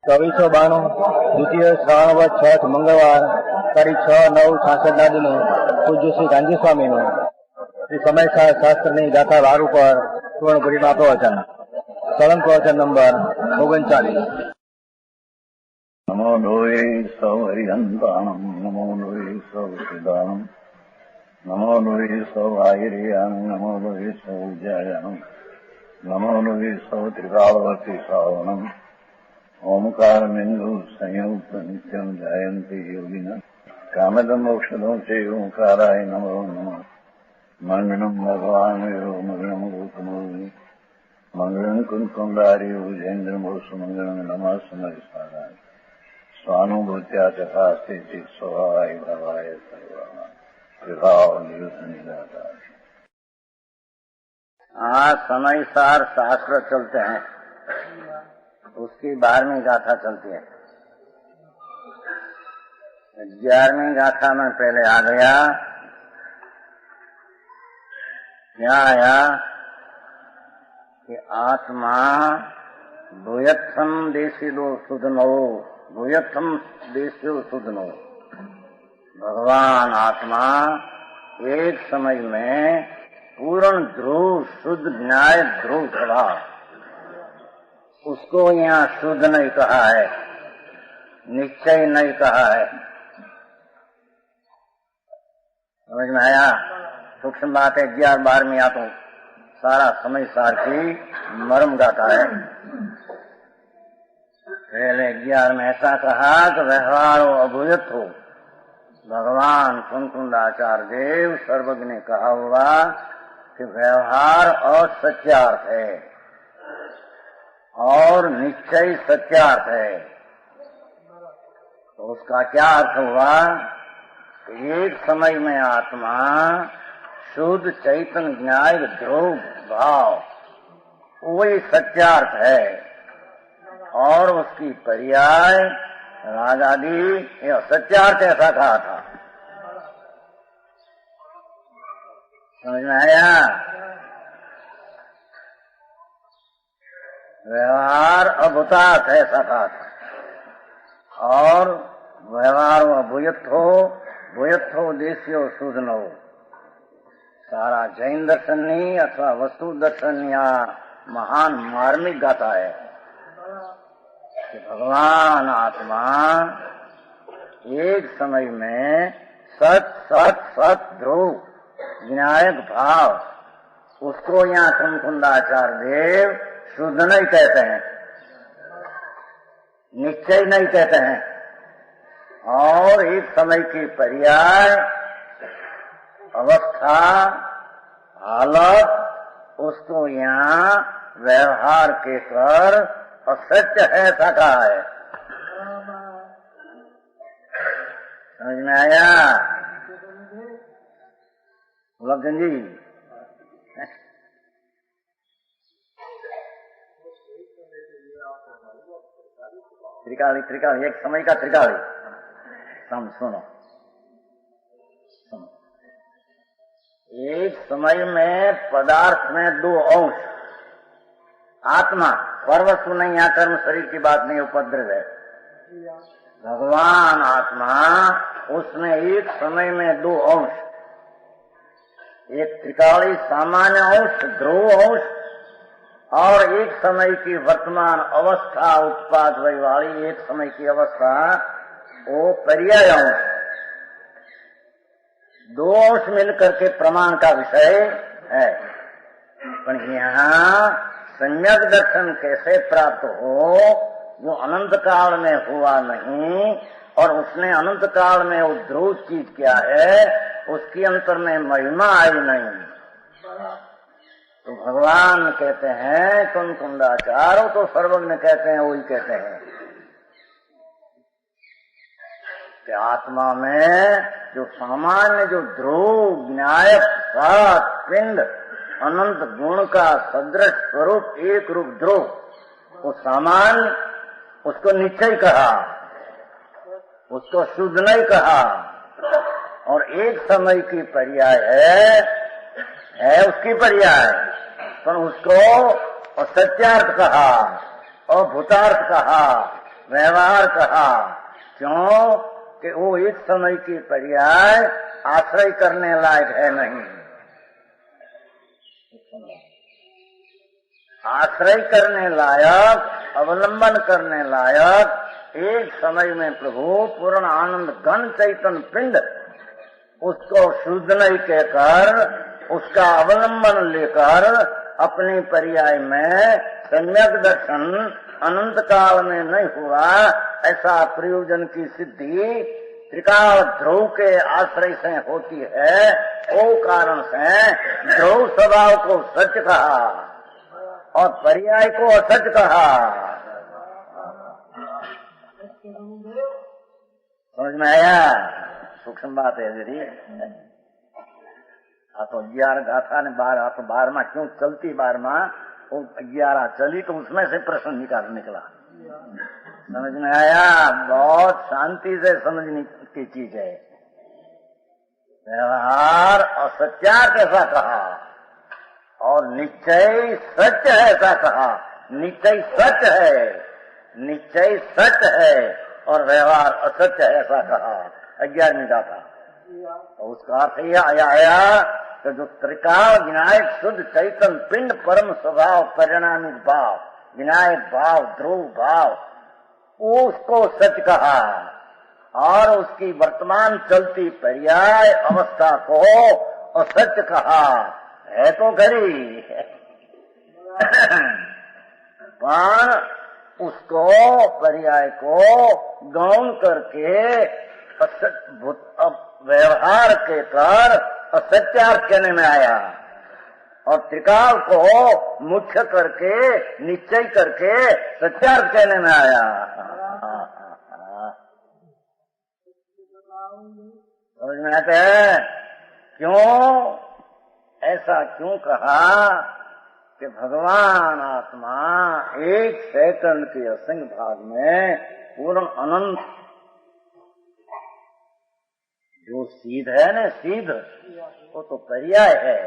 2492 દ્વિતીય શ્રાવણ વદ 6 મંગળવાર તારીખ 6/9/66 દિનો પૂજ્ય શ્રી ગાંધી સ્વામીનું શ્રી સમય શાસ્ત્રની ગાથા 12 ઉપર પૂર્ણ ભરીમાં પ્રવચન. સળંગ પ્રવચન નંબર 39. નમો લોહે સૌ હરિહંતાણમ નમો લોહે સૌ સિદ્ધાણમ નમો લોહે સૌ આયર્યાણમ નમો લોહે સૌ જયાણમ નમો લોહે સૌ ત્રિકાળવતી શ્રાવણમ ओमकार बिंदु संयुक्त नित्यम जायंती योगिना कामदम औषधों से ओंकाराय नमो नमः. मंगलम भगवान मंगलम गौतमोनि मंगलम कुंकुंडारी उजेन्द्र मोसु मंगलम नमः समरिसाराय स्वानुभूत्या तथा स्थिति स्वभावाय भवाय सर्वभाव निदाता. हाँ, समय सार शास्त्र चलते हैं, उसकी 12वीं गाथा चलती है. 11वीं गाथा में पहले आ गया, क्या आया कि आत्मा भूयत्थम देशिलो सुधनो, भूयत्थम देशिलो सुधनो. भगवान आत्मा एक समय में पूर्ण ध्रुव शुद्ध न्याय ध्रुव स्वभाव, उसको यहाँ शुद्ध नहीं कहा है, निश्चय नहीं कहा है. समझ में आया? सूक्ष्म बात है. 11-12 तो सारा समय सार की मर्म गाता है. पहले 11 में ऐसा कहा कि व्यवहार अभूयत हो. भगवान कुंकुंडाचार्य देव सर्वज्ञ ने कहा हुआ कि व्यवहार असत्यार्थ है और निश्चय सत्यार्थ है. तो उसका क्या अर्थ हुआ? एक समय में आत्मा शुद्ध चैतन्य न्याय ध्रुव भाव वही सत्यार्थ है और उसकी पर्याय रागादि यह सत्यार्थ ऐसा कहा था. समझ में आया? व्यवहार अभूतार्थ ऐसा कहा था और व्यवहार भूयत्थ हो देशियो सुधनो. सारा जैन दर्शन नहीं अथवा वस्तु दर्शन या महान मार्मिक गाथा है कि भगवान आत्मा एक समय में सत सत सत ध्रुव विनायक भाव, उसको यहाँ कुंकुंडाचार्य देव शुद्ध नहीं कहते हैं, निश्चय नहीं कहते हैं. और एक समय की पर्याय अवस्था हालत उसको यहाँ व्यवहार के कर असत्य है ऐसा कहा है. समझ में आया? लक्षण जी त्रिकाली एक समय का त्रिकाली सुनो. एक समय में पदार्थ में 2 अंश, आत्मा पर वस्तु नहीं, यहाँ कर्म शरीर की बात नहीं, उपद्रव है. भगवान आत्मा उसमें एक समय में 2 अंश, एक त्रिकाली सामान्य अंश ध्रुव अंश और एक समय की वर्तमान अवस्था उत्पाद वाली एक समय की अवस्था वो पर्याय अंश. 2 अंश मिलकर के प्रमाण का विषय है. पर यहाँ सम्यक दर्शन कैसे प्राप्त हो जो अनंत काल में हुआ नहीं और उसने अनंत काल में वो ध्रुव चीज क्या है उसकी अंतर में महिमा आई नहीं. तो भगवान कहते हैं कुंकुंडाचार्य, तो सर्वज्ञ कहते हैं वही कहते हैं कि आत्मा में जो सामान्य जो ध्रुव न्यायक सात पिंड अनंत गुण का सदृश स्वरूप एक रूप ध्रुव, वो सामान्य उसको निश्चय कहा, उसको शुद्ध नहीं कहा. और एक समय की पर्याय है उसकी पर्याय, पर उसको असत्यार्थ कहा और भूतार्थ कहा व्यवहार कहा। क्यों कि वो एक समय की पर्याय आश्रय करने लायक है नहीं। आश्रय करने लायक, अवलंबन करने लायक एक समय में प्रभु पूर्ण आनंद घन चैतन्य पिंड उसको शुद्ध नहीं कहकर, उसका अवलंबन लेकर अपनी पर्याय में सम्यक दर्शन अनंत काल में नहीं हुआ, ऐसा प्रयोजन की सिद्धि त्रिकाल ध्रुव के आश्रय से होती है। वो कारण से ध्रुव स्वभाव को सच कहा और पर्याय को असच कहा। समझ में आया? सूक्ष्म बात है जरी। आ तो 11 गाथा ने 12 क्यों चलती 12 वो 11 चली तो उसमें से प्रश्न निकला। समझ में आया? बहुत शांति से समझने की चीज है। व्यवहार असत्या कैसा कहा और निश्चय सत्य है ऐसा कहा। निश्चय सच है, निश्चय सच है और व्यवहार असत्य है ऐसा कहा 11वीं गाथा। तो उसका अर्थ यह आया कि जो त्रिकाल विनायक शुद्ध चैतन्य पिंड परम स्वभाव परिणामिक भाव, विनायक भाव, ध्रुव भाव, उसको सच कहा और उसकी वर्तमान चलती पर्याय अवस्था को असत्य कहा। है तो खरी पर उसको पर्याय को गौण करके व्यवहार के कर असत्यार्थ कहने में आया और त्रिकाल को मुख्य करके निश्चय करके सत्यार्थ कहने में आया। समझ में आते हैं? क्यों ऐसा क्यों कहा कि भगवान आत्मा एक सेकंड के असंग भाग में पूर्ण अनंत जो सीध है ना, सीध वो तो पर्याय है।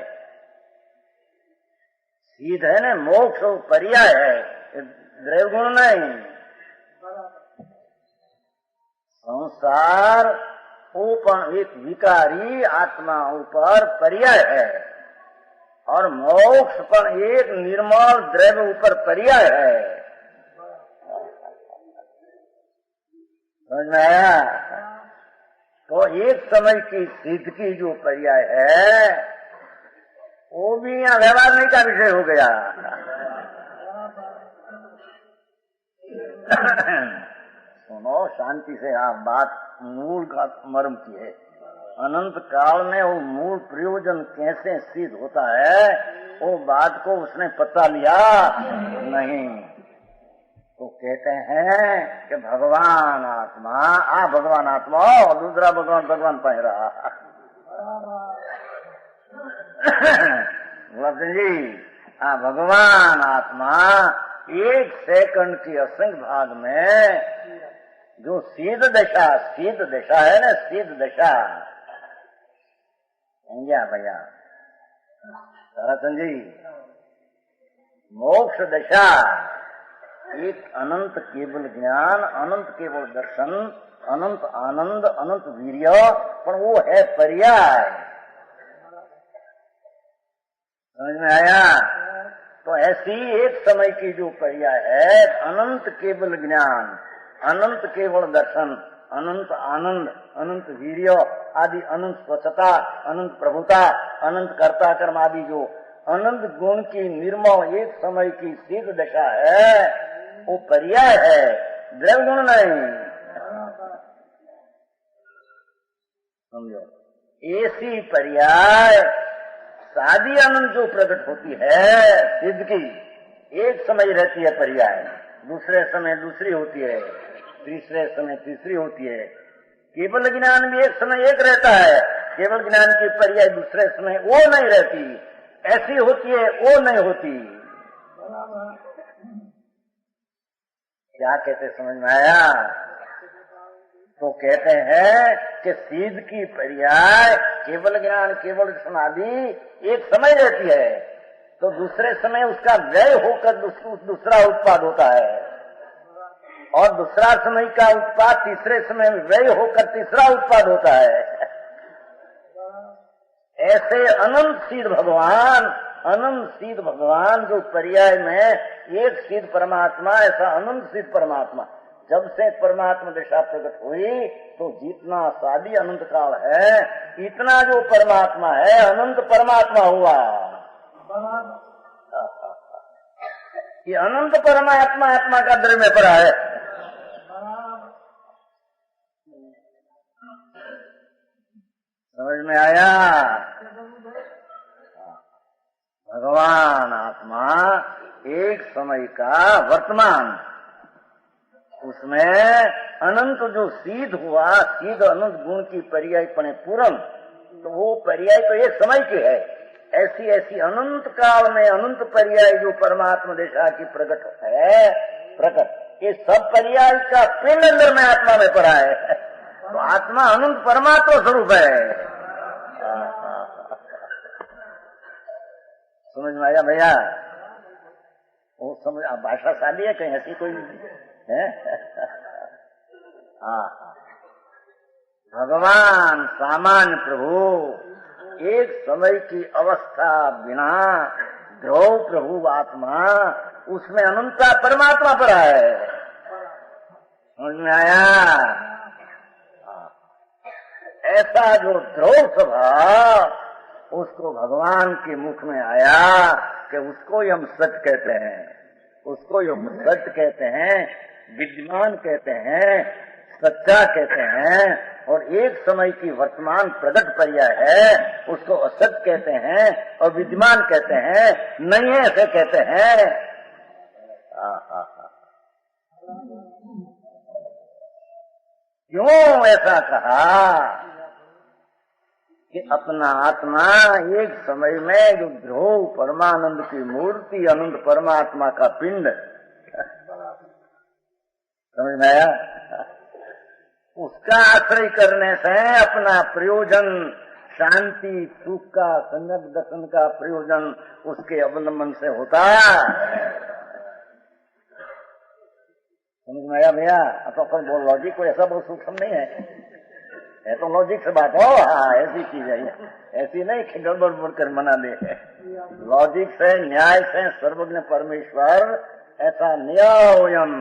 सीध है ना, मोक्ष वो पर्याय है, द्रव्यगुण नहीं। संसार ऊपर एक विकारी आत्मा ऊपर पर्याय है और मोक्ष पर एक निर्मल द्रव्य ऊपर पर्याय है। समझ में आया? तो एक समय की सिद्ध की जो पर्याय है वो भी यहाँ व्यवहार नहीं का विषय हो गया। सुनो शांति से, आप बात मूल का मर्म की है। अनंत काल में वो मूल प्रयोजन कैसे सिद्ध होता है वो बात को उसने पता लिया नहीं। तो कहते हैं कि भगवान आत्मा भगवान आत्मा और दूसरा भगवान पाए रहा। जी भगवान आत्मा एक सेकंड की असंख्य भाग में जो सिद्ध दशा है ना, सिद्ध दशा भैया रतन जी, मोक्ष दशा एक अनंत केवल ज्ञान, अनंत केवल दर्शन, अनंत आनंद, अनंत वीर्य, पर वो है पर्याय। समझ में आया? तो ऐसी एक समय की जो पर्याय है, अनंत केवल ज्ञान, अनंत केवल दर्शन, अनंत आनंद, अनंत वीर्य आदि, अनंत स्वच्छता, अनंत प्रभुता, अनंत कर्ता कर्म आदि जो अनंत गुण की निर्मल एक समय की सिद्ध दशा है वो पर्याय है, द्रव्य गुण नहीं। समझो, ऐसी पर्याय सादी आनंद जो प्रकट होती है सिद्ध की, एक समय रहती है पर्याय, दूसरे समय दूसरी होती है, तीसरे समय तीसरी होती है। केवल ज्ञान भी एक समय एक रहता है, केवल ज्ञान की पर्याय दूसरे समय वो नहीं रहती, ऐसी होती है वो नहीं होती। क्या कहते समझ में आया? तो कहते हैं कि सिद्ध की पर्याय केवल ज्ञान, केवल समाधि एक समय रहती है, तो दूसरे समय उसका व्यय होकर दूसरा उत्पाद होता है। और दूसरा समय का उत्पाद तीसरे समय में व्यय होकर तीसरा उत्पाद होता है। ऐसे अनंत सिद्ध भगवान जो पर्याय में एक सिद्ध परमात्मा, ऐसा अनंत सिद्ध परमात्मा जब से परमात्मा दशा प्रकट हुई तो जितना शादी अनंत काल है इतना जो परमात्मा है अनंत परमात्मा हुआ। ये अनंत परमात्मा आत्मा का द्रव्य में पड़ा है। समझ में आया? भगवान आत्मा एक समय का वर्तमान, उसमें अनंत जो सिद्ध हुआ, सिद्ध अनंत गुण की पर्याय पणे पूर्ण, तो वो पर्याय तो एक समय की है। ऐसी ऐसी अनंत काल में अनंत पर्याय जो परमात्मा दशा की प्रकट है, प्रकट ये सब पर्याय का पिंड अंदर में आत्मा में पड़ा है। तो आत्मा अनंत परमात्मा स्वरूप है। समझ में आया भैया? वो समझ, भाषा शादी है कहीं ऐसी कोई है? भगवान सामान्य प्रभु एक समय की अवस्था बिना ध्रुव प्रभु आत्मा, उसमें अनंता परमात्मा पड़ा है। समझ में आया? ऐसा जो ध्रुव स्वभाव उसको भगवान के मुख में आया कि उसको ही हम सत्य कहते हैं, उसको ही हम सत्य कहते हैं, विद्यमान कहते हैं, सच्चा कहते हैं। और एक समय की वर्तमान प्रगट पर्याय है, उसको असत्य कहते हैं और विद्यमान कहते हैं, नहीं है ऐसे कहते हैं। क्यों ऐसा कहा कि अपना आत्मा एक समय में जो ध्रुव परमानंद की मूर्ति अनंत परमात्मा का पिंड, समझ में आया? उसका आश्रय करने से अपना प्रयोजन, शांति सुख का, सम्यक दर्शन का प्रयोजन उसके अवलंबन से होता। समझ में आया भैया? तो अपन बोल लॉजिक को ऐसा बहुत सूक्ष्म नहीं है तो लॉजिक से बात हो। हाँ, ऐसी चीज है, ऐसी नहीं कि गड़बड़ कर मना दे। लॉजिक से, न्याय से सर्वज्ञ परमेश्वर ऐसा न्यायोयम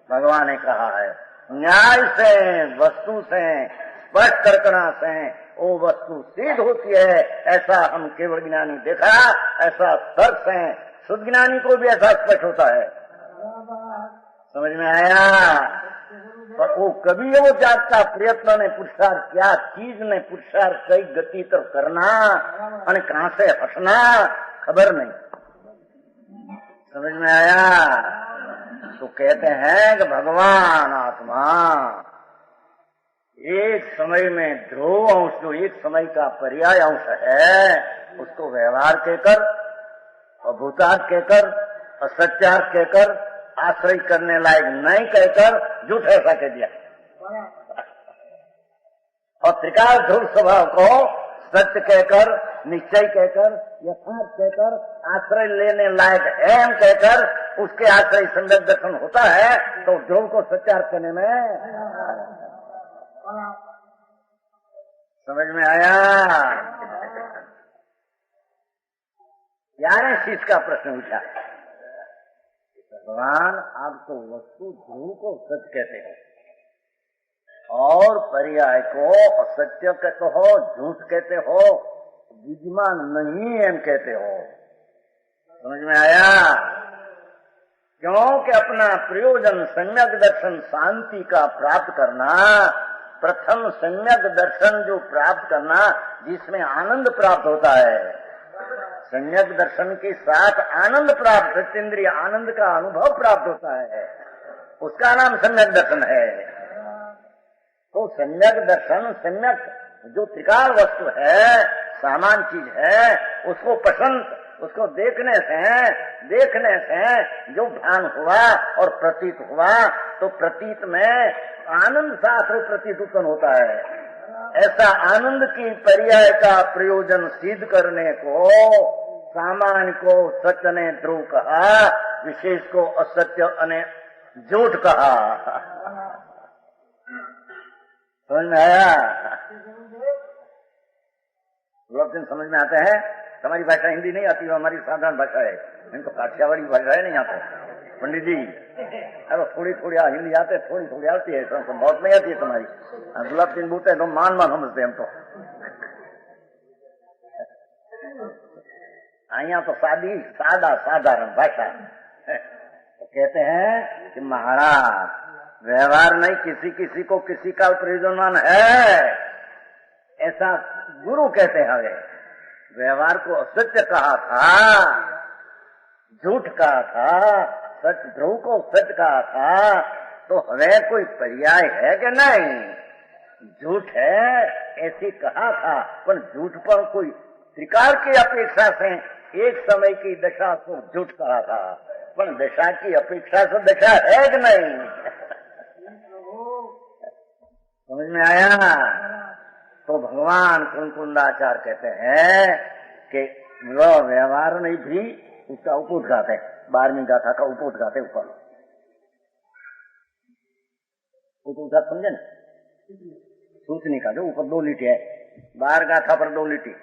भगवान ने कहा है। न्याय से, वस्तु से, स्पष्ट तर्कना से वो वस्तु सिद्ध होती है, ऐसा हम केवल ज्ञानी देखा। ऐसा तर्क से शुद्ध ज्ञानी को भी ऐसा स्पष्ट होता है। समझ में आया? पर वो कभी वो जागता प्रयत्न ने पुरुषार्थ, क्या चीज ने पुरुषार्थ कई गति तो करना और कहां से हटना खबर नहीं। समझ में आया? तो कहते हैं कि भगवान आत्मा एक समय में ध्रुव अंश, जो एक समय का पर्याय अंश है, उसको व्यवहार कहकर, अभूतार्थ कहकर, असत्यार्थ कहकर, आश्रय करने लायक नहीं कहकर झूठ ऐसा कह दिया। और त्रिकाल ध्रुव स्वभाव को सत्य कहकर, निश्चय कहकर, यथार्थ कहकर, आश्रय लेने लायक है हम कहकर उसके आश्रय संगत दर्शन होता है। तो ध्रुव को सत्यार्थ करने में समझ में आया? 11वें शीर्ष का प्रश्न उठा, भगवान आप तो वस्तु ध्रुव को सत्य कहते हो और पर्याय को असत्य कहते हो, झूठ कहते हो, विद्यमान नहीं है कहते हो। समझ में आया? क्योंकि अपना प्रयोजन सम्यक दर्शन शांति का प्राप्त करना, प्रथम सम्यक दर्शन जो प्राप्त करना जिसमें आनंद प्राप्त होता है, सम्यक दर्शन के साथ आनंद प्राप्त, सत्येंद्रिय आनंद का अनुभव प्राप्त होता है, उसका नाम सम्यक दर्शन है। तो सम्यक दर्शन, सम्यक जो त्रिकाल वस्तु है, सामान्य चीज है, उसको पसंद, उसको देखने से जो भान हुआ और प्रतीत हुआ, तो प्रतीत में आनंद शास्त्र प्रतीत उत्पन्न होता है। ऐसा आनंद की पर्याय का प्रयोजन सिद्ध करने को सामान्य को सत्य ने ध्रुव कहा, विशेष को असत्य अने झूठ कहा। समझ में आया? लोग समझ में आते हैं। हमारी भाषा हिंदी नहीं आती, वो हमारी साधारण भाषा है। इनको काठियावाड़ी भाषा है नहीं आते पंडित जी। अरे थोड़ी थोड़ी हिंदी आते, थोड़ी थोड़ी आती है, तो बहुत नहीं आती है तुम्हारी। गुलाब सिंह बूते तो मान समझते हम तो। यहाँ तो साधारण भाषा। तो कहते हैं कि महाराज व्यवहार नहीं, किसी किसी को किसी का प्रयोजनवान है, ऐसा गुरु कहते हैं। व्यवहार को असत्य कहा था, झूठ कहा था, सच ध्रुव को सच कहा था, तो हमें कोई पर्याय है कि नहीं? झूठ है ऐसी कहा था, पर झूठ पर कोई त्रिकाल की अपेक्षा से एक समय की दशा को झूठ कहा था, पर दशा की अपेक्षा से दशा है कि नहीं? समझ में आया? तो भगवान कुंकुंदाचार्य कहते हैं कि वह व्यवहार नहीं भी उसका उपोद्घात है। 12वीं गाथा का उपोद्घात है। ऊपर उपोद्घात समझे ना? सूचनी का जो ऊपर 2 लिटी है, 12 गाथा पर 2 लिटी।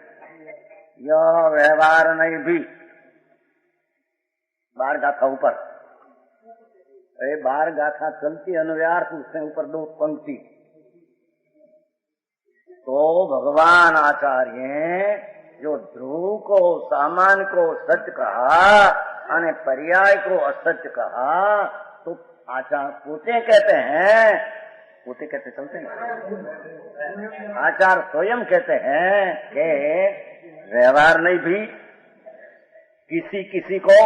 यह व्यवहार नहीं भी 12 गाथा ऊपर, 12 गाथा चलती अनुव्यार, उससे ऊपर 2 पंक्ति। तो भगवान आचार्य जो ध्रुव को सामान्य को सत्य कहा और पर्याय को असत्य कहा, तो आचार्य पोते कहते हैं, पोते कहते चलते हैं, आचार्य स्वयं कहते हैं कि व्यवहार नहीं भी किसी किसी को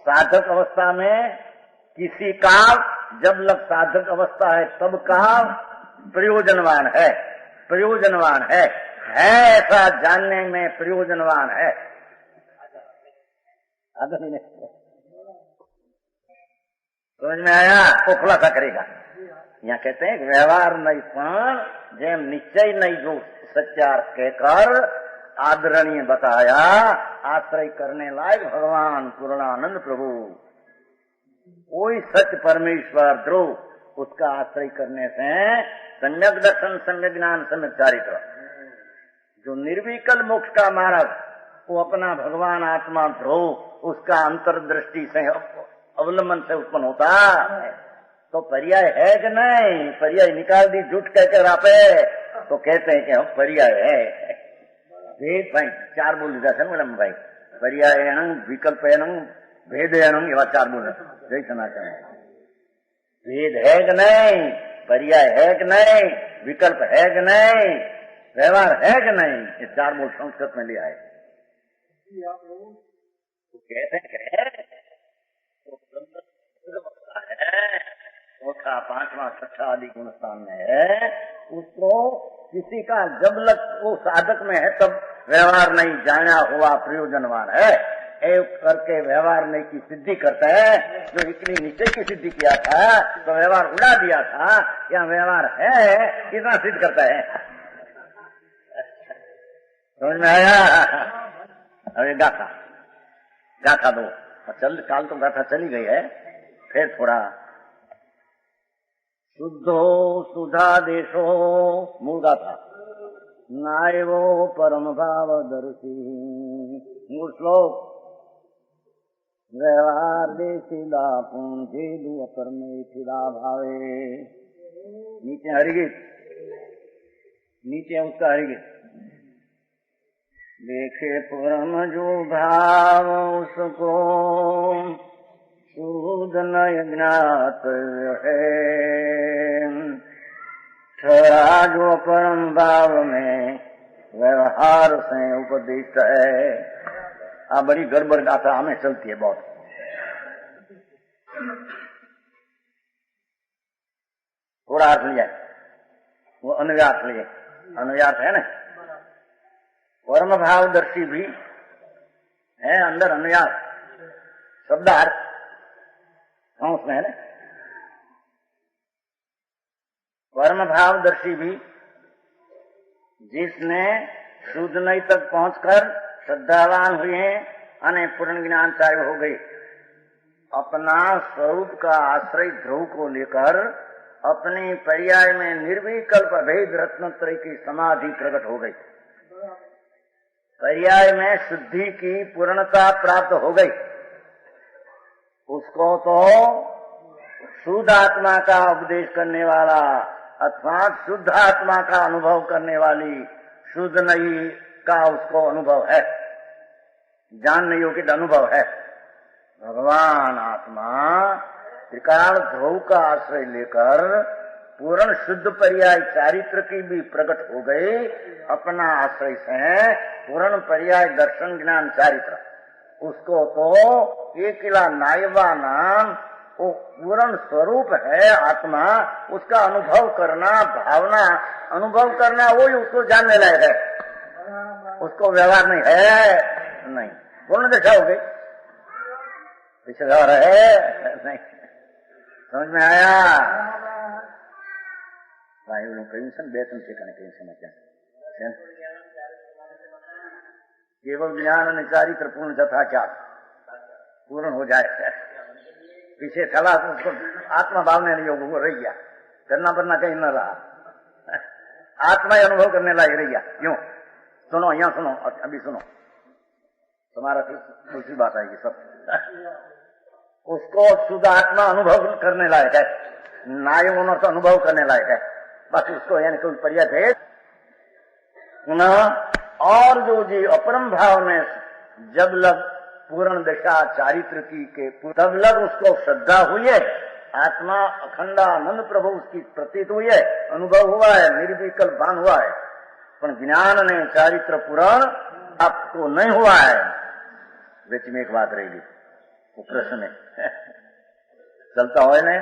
साधक अवस्था में, किसी काल जब लग साधक अवस्था है तब काल प्रयोजनवान है, प्रयोजनवान है ऐसा जानने में प्रयोजनवान है। समझ में आया? वो खुलासा करेगा। यहाँ कहते हैं व्यवहार नहीं पण जेम निश्चय नहीं जो सत्यार्थ कहकर आदरणीय बताया, आश्रय करने लायक भगवान पूर्णानंद प्रभु। कोई सत्य परमेश्वर ध्रुव, उसका आश्रय करने से सम्यक दर्शन, सम्यक ज्ञान, सम्यक चारित्र, जो निर्विकल मोक्ष का मार्ग, वो अपना भगवान आत्मा ध्रुव, उसका अंतर्दृष्टि से अवलंबन से उत्पन्न होता है। तो पर्याय है कि नहीं? पर्याय निकाल दी झूठ कहकर आपे, तो कहते हैं कि हम पर्याय है। भेद भाई 4 बोल दीदा है मैडम भाई, पर्यायण, विकल्पयण, भेदयण, एवं 4 बोल जय सनातन। भेद है कि नहीं? पर्याय है कि नहीं? विकल्प है कि नहीं? व्यवहार है कि नहीं? ये 4 बोल संस्कृत में लिया है। तो कहते हैं चौथा, 5वां, 6ठा आदि गुण स्थान में है, उसको किसी का जब लग वो साधक में है तब व्यवहार नहीं जाना हुआ प्रयोजनवान है, एक करके व्यवहार नहीं की सिद्धि करता है। जो इतनी निश्चय की सिद्धि किया था तो व्यवहार उड़ा दिया था, या व्यवहार है कितना सिद्ध करता है? समझ में आया? अरे गाथा 2 चल, काल तो गाथा चली गई है, फिर थोड़ा शुद्धो सुधा देशो, मूल गाथा, नायवो परम भाव दर्शी, मूल श्लोक, व्यवहार देशीदा पूंजेदु अपरमेठिदा भावे। नीचे हरिगीत, नीचे उसका हरिगीत, देखे परम जो भाव उसको शुद्ध नय ज्ञात है, ठहरा जो परम भाव में व्यवहार से उपदिष्ट है। आ बड़ी गड़बड़ गाथा हमें चलती है बहुत। थोड़ा अर्थ लिया, वो अनुव्यार्थ लिए, अनुव्यार्थ है ना, परम भावदर्शी भी है, अंदर अनुव्यार्थ शब्दार्थ उसमें है ना। परम भावदर्शी भी जिसने शुद्ध नई तक पहुंचकर श्रद्धावान हुए हैं, अने पूर्ण ज्ञानचार्य हो गए, अपना स्वरूप का आश्रय ध्रुव को लेकर अपने पर्याय में निर्विकल्प भेद रत्नत्रय की समाधि प्रकट हो गई। पर्याय में शुद्धि की पूर्णता प्राप्त हो गई। उसको तो शुद्ध आत्मा का उपदेश करने वाला अथवा शुद्ध आत्मा का अनुभव करने वाली शुद्ध नहीं का उसको अनुभव है, जानने योग्य अनुभव है। भगवान आत्मा त्रिकाल ध्रुव का आश्रय लेकर पूर्ण शुद्ध पर्याय चारित्र की भी प्रकट हो गई। अपना आश्रय से पूर्ण पर्याय दर्शन ज्ञान चारित्र, उसको तो एकिला नायवा नाम वो पूर्ण स्वरूप है आत्मा, उसका अनुभव करना, भावना अनुभव करना, वही उसको जानने लायक है। उसको व्यवहार नहीं है, नहीं पूर्ण दशा हो गई, पीछे व्यवहार है नहीं। समझ में आया? भाई કહ્યું છે ને બે ત્રણ ઠેકાણે કહ્યું છે ત્યાં केवल ज्ञान અને ચારિત્ર પૂર્ણ જથા क्या पूर्ण हो जाए। पीछे चला तो उसको आत्मा भावने नहीं होगा, वो रह गया, करना बनना कहीं न रहा, आत्मा ही अनुभव करने लायक रह गया। क्यों? सुनो, यहाँ सुनो, अभी सुनो, तुम्हारा दूसरी बात आएगी सब। उसको शुद्ध आत्मा अनुभव करने लायक है, नाय होना तो अनुभव करने लायक है, बाकी उसको यानी कोई पर्याय भेद न। और जो जी अपरम भाव में जब लग पूर्ण दशा चारित्र की के तब लग उसको श्रद्धा हुई है, आत्मा अखंडानंद प्रभु उसकी प्रतीत हुई है, अनुभव हुआ है, निर्विकल्प भान हुआ है, पर ज्ञान ने चारित्र पुराण आपको नहीं हुआ है। बीच में एक बात रहेगी, वो प्रश्न में चलता हो ने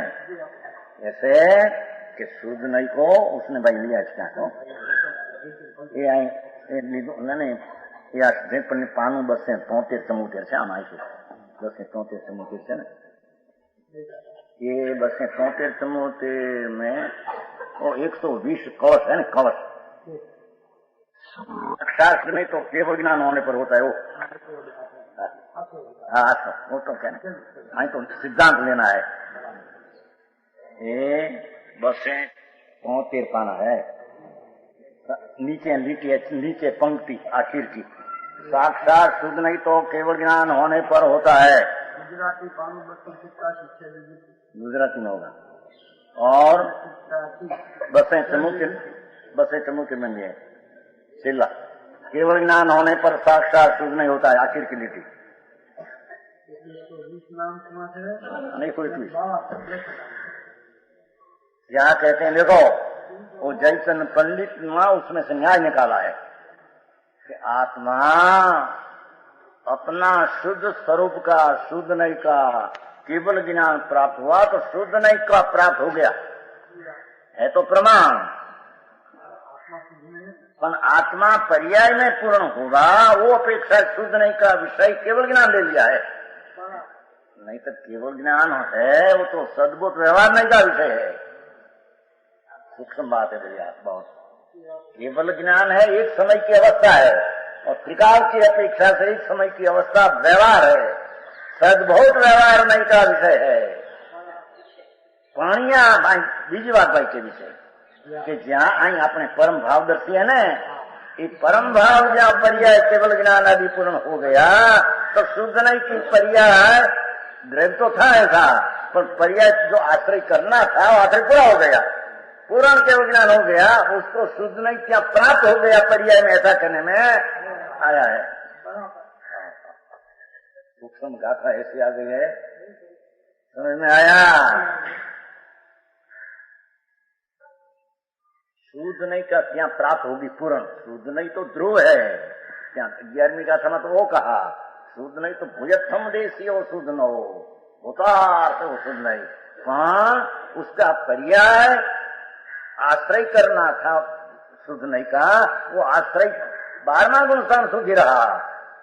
ऐसे कि शुद्ध नहीं को उसने भाई लिया इसका को नहीं पानु 273 છે આમ આવીશું 273 છે ને ये 273 में वो 120 कवच है ना, कवच शास्त्र में तो केवल ज्ञान होने पर होता है वो। हाँ वो तो क्या ना तो सिद्धांत लेना है। ये 273 पाना है, नीचे पंक्ति आखिर की, साक्षात शुद्ध नहीं तो केवल ज्ञान होने पर होता है। गुजराती में होगा और बसें चमुके में भी है सिल्ला, केवल ज्ञान होने पर साक्षात शुद्ध नहीं होता है, आखिर की लिखी नहीं कोई क्या कहते हैं। देखो वो जयचंद पंडित ने उसमें से न्याय निकाला है कि आत्मा अपना शुद्ध स्वरूप का शुद्ध नहीं का केवल ज्ञान प्राप्त हुआ तो शुद्ध नहीं का प्राप्त हो गया है तो प्रमाण, पर आत्मा पर्याय में पूर्ण होगा, वो अपेक्षा शुद्ध नहीं का विषय केवल ज्ञान ले लिया है। नहीं तो केवल ज्ञान है वो तो सद्भुत व्यवहार नहीं का विषय है। सूक्ष्म बात है भैया, बहुत केवल ज्ञान है, एक समय की अवस्था है, और त्रिकाल की अपेक्षा से एक समय की अवस्था व्यवहार है, सद्भुत व्यवहार नहीं का विषय है। पाणिया बीजी बात भाई के विषय कि ज्યાં અહીં આપણે परम भावदर्शी है ना, ये परम भाव जहाँ पर्याय केवल ज्ञान आदि पूर्ण हो गया तो शुद्ध नहीं की पर्याय द्रव्य तो था ऐसा, पर पर्याय जो आश्रय करना था वो आश्रय पूरा हो गया, पूर्ण केवल ज्ञान हो गया, उसको शुद्ध नहीं क्या प्राप्त हो गया पर्याय में, ऐसा करने में आया है। सूक्ष्म गाथा ऐसी आ गई है, समझ में आया। शुद्ध नहीं का क्या प्राप्त होगी पूर्ण, शुद्ध नहीं तो ध्रुव है, क्या 11वीं गाथा में तो वो कहा शुद्ध नहीं तो भुजत्थम देशी हो शुद्ध न हो, होता तो शुद्ध नहीं, वहां उसका पर्याय आश्रय करना था शुद्ध नहीं का, वो आश्रय 12वां गुण स्थान शुद्धि रहा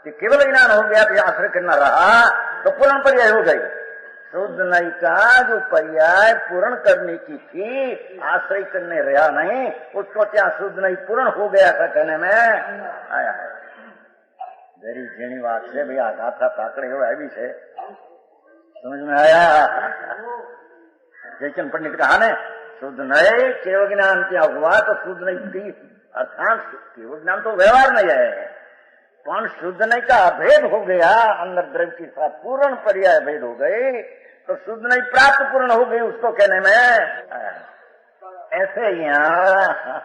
कि केवल ज्ञान हो गया तो आश्रय करना रहा तो पूर्ण पर्याय हो गई। शुद्ध नहीं का जो पर्याय पूर्ण करने की थी आश्रय करने रहा नहीं, उसको क्या शुद्ध नहीं पूर्ण हो गया था कहने में आया है। जरी झीणी बात है भैया, गाथा ताकड़े एवं આવી છે समझ में आया? जयचंद पंडित कहा ने शुद्ध नहीं केवल ज्ञान क्या हुआ तो शुद्ध नहीं अर्थात केवल ज्ञान तो व्यवहार नहीं है, पण शुद्ध नहीं का अभेद हो गया, अंदर द्रव्य के साथ पूर्ण पर्याय भेद हो गई तो शुद्ध नहीं प्राप्त पूर्ण हो गई उसको कहने में। ऐसे यहाँ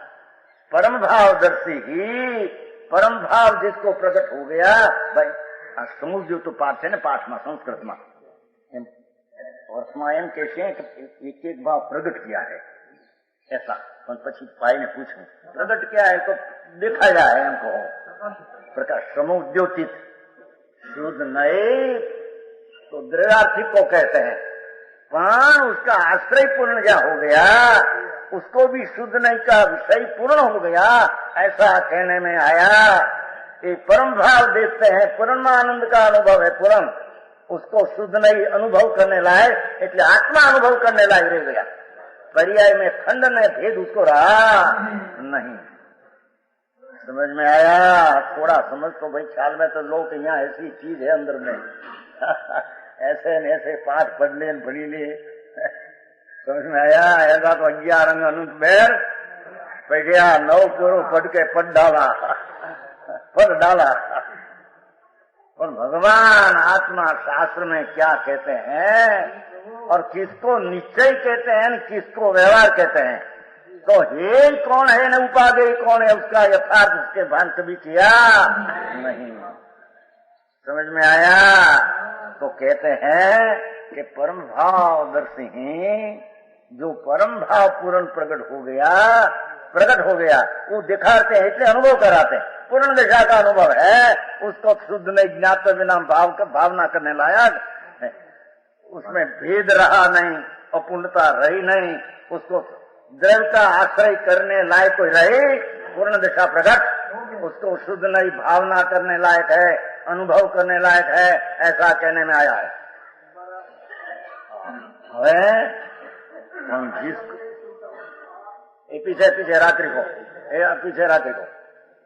परम भावदर्शी ही परम भाव जिसको प्रकट हो गया भाई समझो तो पाठ है ना पाठ में संस्कृत में और एम कैसे एक एक भाव प्रकट किया है ऐसा पछी भाई ने पूछू प्रकट क्या है तो देखा जाए हमको प्रकाश समुद्योचित शुद्ध नहीं तो द्रव्यार्थी को कहते हैं, पर उसका आश्रय पूर्ण क्या हो गया उसको भी शुद्ध नहीं का विषय पूर्ण हो गया ऐसा कहने में आया। ये परम भाव देखते हैं पूर्ण आनंद का अनुभव है पूर्ण उसको शुद्ध नहीं अनुभव करने लायक એટલે आत्मा अनुभव करने लायक रह गया, पर्याय में खंडन है भेद उसको रहा नहीं। समझ में आया? थोड़ा समझ तो भाई ख्याल में तो लोग यहाँ ऐसी चीज है अंदर में ऐसे न ऐसे पाठ पढ़ ले पढ़ी ले समझ में आया? ऐसा तो 11 अंग अनंत बैर पड़ गया 9 पूर्व पढ़ के पढ़ डाला और भगवान आत्मा शास्त्र में क्या कहते हैं और किसको निश्चय कहते हैं किसको व्यवहार कहते हैं, तो हे कौन है न उपादेय कौन है उसका यथार्थ उसके भान कभी किया नहीं। समझ में आया? तो कहते हैं कि परम भाव दर्शी जो परम भाव पूर्ण प्रकट हो गया वो दिखाते हैं इसलिए अनुभव कराते हैं, पूर्ण दिशा का अनुभव है उसको शुद्ध नहीं ज्ञात बिना भावना करने लायक, उसमें भेद रहा नहीं अपूर्णता रही नहीं, उसको द्रव्य का आश्रय करने लायक कोई रहे पूर्ण दिशा प्रकट उसको शुद्ध नहीं भावना करने लायक है अनुभव करने लायक है ऐसा कहने में आया है। जिसको पीछे रात्रि को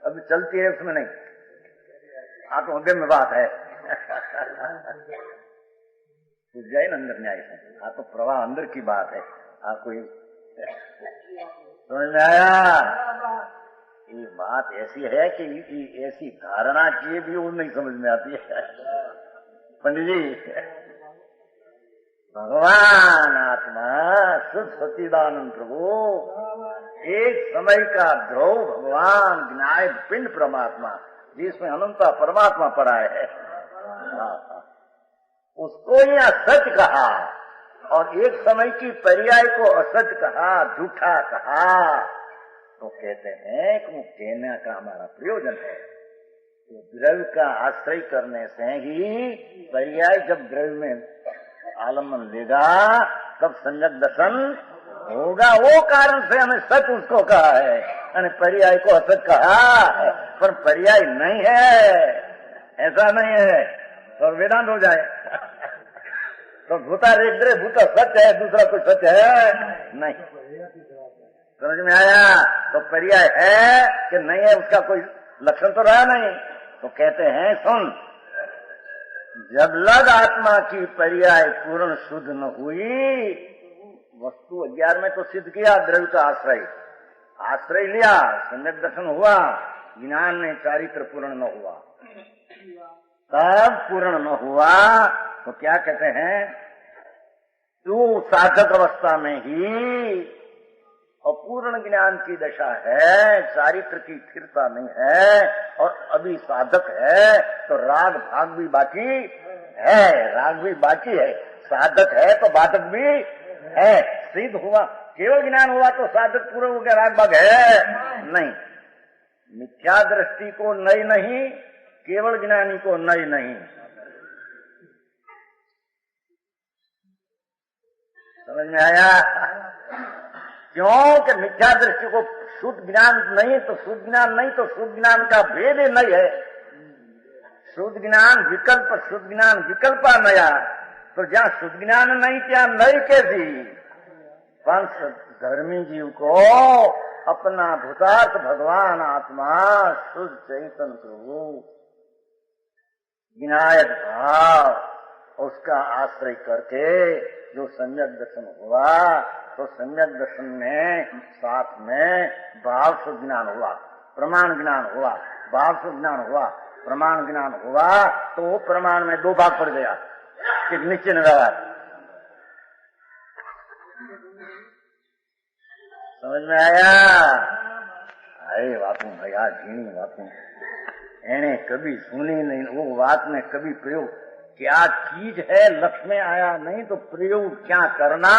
अभी चलती है उसमें नहीं तो अगे में बात है जाए ना अंदर न्याय से तो प्रवाह अंदर की बात है आपको समझ में आया? ये बात ऐसी है कि ऐसी धारणा की भी वो नहीं समझ में आती है पंडित जी। भगवान आत्मा शुद्ध सच्चिदानंद प्रभु एक समय का ध्रुव भगवान विनायक पिंड परमात्मा जिसमें अनंता परमात्मा पड़ा है उसको यहाँ सच कहा और एक समय की पर्याय को असत कहा झूठा कहा तो कहते हैं कि वो कहने का हमारा प्रयोजन है तो द्रव्य का आश्रय करने से ही पर्याय जब द्रव्य में आलम्बन लेगा तब सम्यक दर्शन होगा, वो कारण से हमें सच उसको कहा है यानी पर्याय को असत कहा है, पर पर्याय नहीं है ऐसा नहीं है तो वेदांत हो जाए तो भूता रेग्रे भूता सत्य है दूसरा कोई सत्य है नहीं। समझ में आया? तो पर्याय है कि नहीं है उसका कोई लक्षण तो रहा नहीं तो कहते हैं सुन जब लग आत्मा की पर्याय पूर्ण शुद्ध न हुई वस्तु 11 में तो सिद्ध किया द्रव्य का आश्रय लिया सम्यक दर्शन हुआ ज्ञान में चारित्र पूर्ण न हुआ तब पूर्ण न हुआ तो क्या कहते हैं तू साधक अवस्था में ही अपूर्ण ज्ञान की दशा है चारित्र की स्थिरता नहीं है और अभी साधक है तो राग भाग भी बाकी है, राग भी बाकी है, साधक है तो बाधक भी है। सिद्ध हुआ केवल ज्ञान हुआ तो साधक पूर्ण हो गया राग भाग है नहीं। मिथ्या दृष्टि को नहीं केवल ज्ञानी को नहीं। समझ में आया? क्योंकि मिथ्या दृष्टि को शुद्ध ज्ञान नहीं तो शुद्ध ज्ञान का भेद नहीं है। शुद्ध ज्ञान विकल्पा नया तो जहाँ शुद्ध ज्ञान नहीं क्या नहीं कैसी पंच धर्मी जीव को अपना भूतार्थ भगवान आत्मा शुद्ध चैतन्य प्रभु विनायक भाव उसका आश्रय करके जो सम्यक दर्शन हुआ, तो सम्यक दर्शन में साथ में भाव से ज्ञान हुआ, प्रमाण ज्ञान हुआ, भाव से ज्ञान हुआ, प्रमाण ज्ञान हुआ, तो वो प्रमाण में दो भाग पड़ गया, एक निश्चय व्यवहार। समझ में आया? अरे बापू भैया झीणी बापू एने कभी सुनी नहीं, वो बात में कभी प्रयोग क्या चीज है लक्ष्य में आया नहीं, तो प्रयोग क्या करना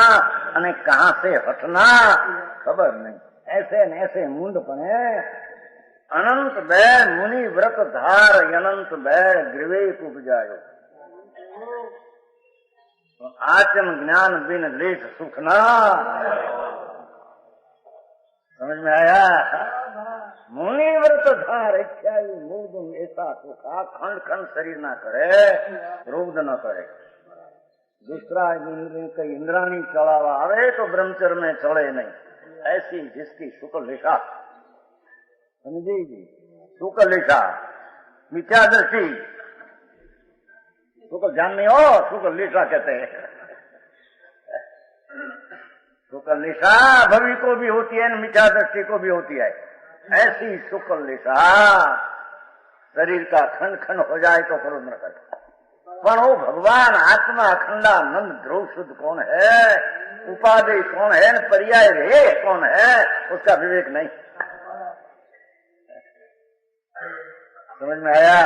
अने कहाँ से हटना खबर नहीं। ऐसे न ऐसे मुंड पने अनंत बैर मुनि व्रत धार अनंत बैर ग्रीवेक उपजायो, आचम ज्ञान बिन लेख सुख ना। समझ में आया? मुनि व्रत धार इच्छायु मूर्धुम ऐसा सुखा, खंड खंड शरीर ना करे, रोग न करे। दूसरा इंद्राणी चढ़ावा आवे तो ब्रह्मचर्य में चढ़े नहीं, ऐसी जिसकी शुक्ल लिखा, समझी जी, शुक्ल लिखा मिथ्या दृष्टि, शुक्ल जाननी हो, शुक्ल लिखा कहते हैं। शुक्ल लिखा भवि को भी होती है, मिथ्या दृष्टि को भी होती है। ऐसी शुक्ल लिखा शरीर का खंड खंड हो जाए तो करो न करे, पर वो भगवान आत्मा अखंडानंद ध्रुव शुद्ध कौन है, उपाधि कौन है, पर्याय रे कौन है, उसका विवेक नहीं। समझ में आया?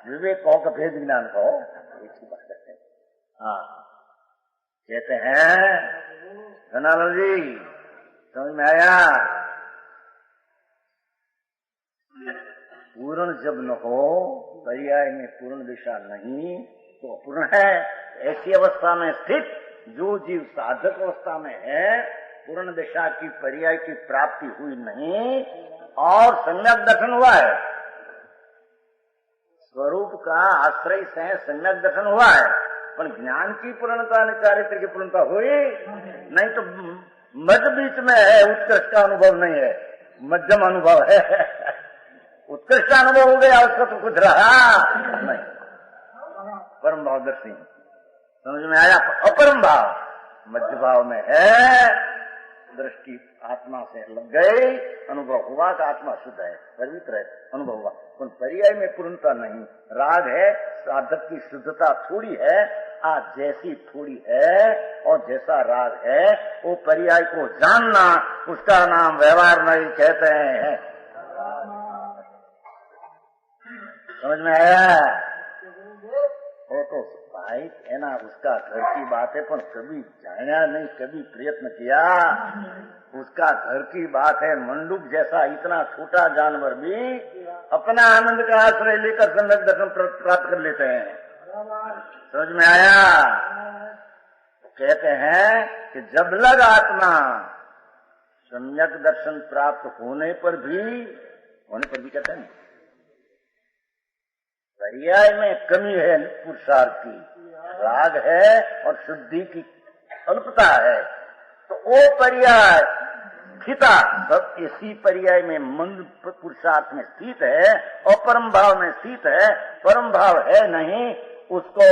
विवेक कहो का भेद ज्ञान कहो, एक ही बात कहते हैं। हाँ कहते हैं धनानंद जी, समझ में आया? पूर्ण जब न हो, पर्याय में पूर्ण दिशा नहीं तो अपूर्ण है। ऐसी अवस्था में स्थित जो जीव साधक अवस्था में है, पूर्ण दिशा की पर्याय की प्राप्ति हुई नहीं और सम्यक दर्शन हुआ है, स्वरूप का आश्रय से सम्यक दर्शन हुआ है, पर ज्ञान की पूर्णता ने चारित्र की पूर्णता हुई नहीं, तो मध्य बीच में है, उत्कृष्ट का अनुभव नहीं है, मध्यम अनुभव है। उत्कृष्ट अनुभव हो गया उसका तो कुछ रहा नहीं। परम भाव दर्शी, समझ में आया? अपरम भाव मध्य भाव में है, दृष्टि आत्मा से लग गई, अनुभव हुआ कि आत्मा शुद्ध है, पवित्र है, अनुभव हुआ, पर पर्याय में पूर्णता नहीं। राग है, साधक की शुद्धता थोड़ी है, आज जैसी थोड़ी है और जैसा राग है, वो पर्याय को जानना, उसका नाम व्यवहार नहीं कहते हैं। समझ में आया? वो तो भाई है ना, उसका घर की बात है, पर कभी जाना नहीं, कभी प्रयत्न किया। उसका घर की बात है, मंडूक जैसा इतना छोटा जानवर भी अपना आनंद का आश्रय लेकर सम्यक दर्शन प्राप्त कर लेते हैं। समझ में आया? कहते हैं कि जब लग आत्मा सम्यक दर्शन प्राप्त होने पर भी कहते हैं पर्याय में कमी है, पुरुषार्थ की राग है और शुद्धि की अल्पता है, तो वो पर्याय स्थिता सब इसी पर्याय में मंद पुरुषार्थ में स्थित है और परम भाव में स्थित है। परम भाव है नहीं, उसको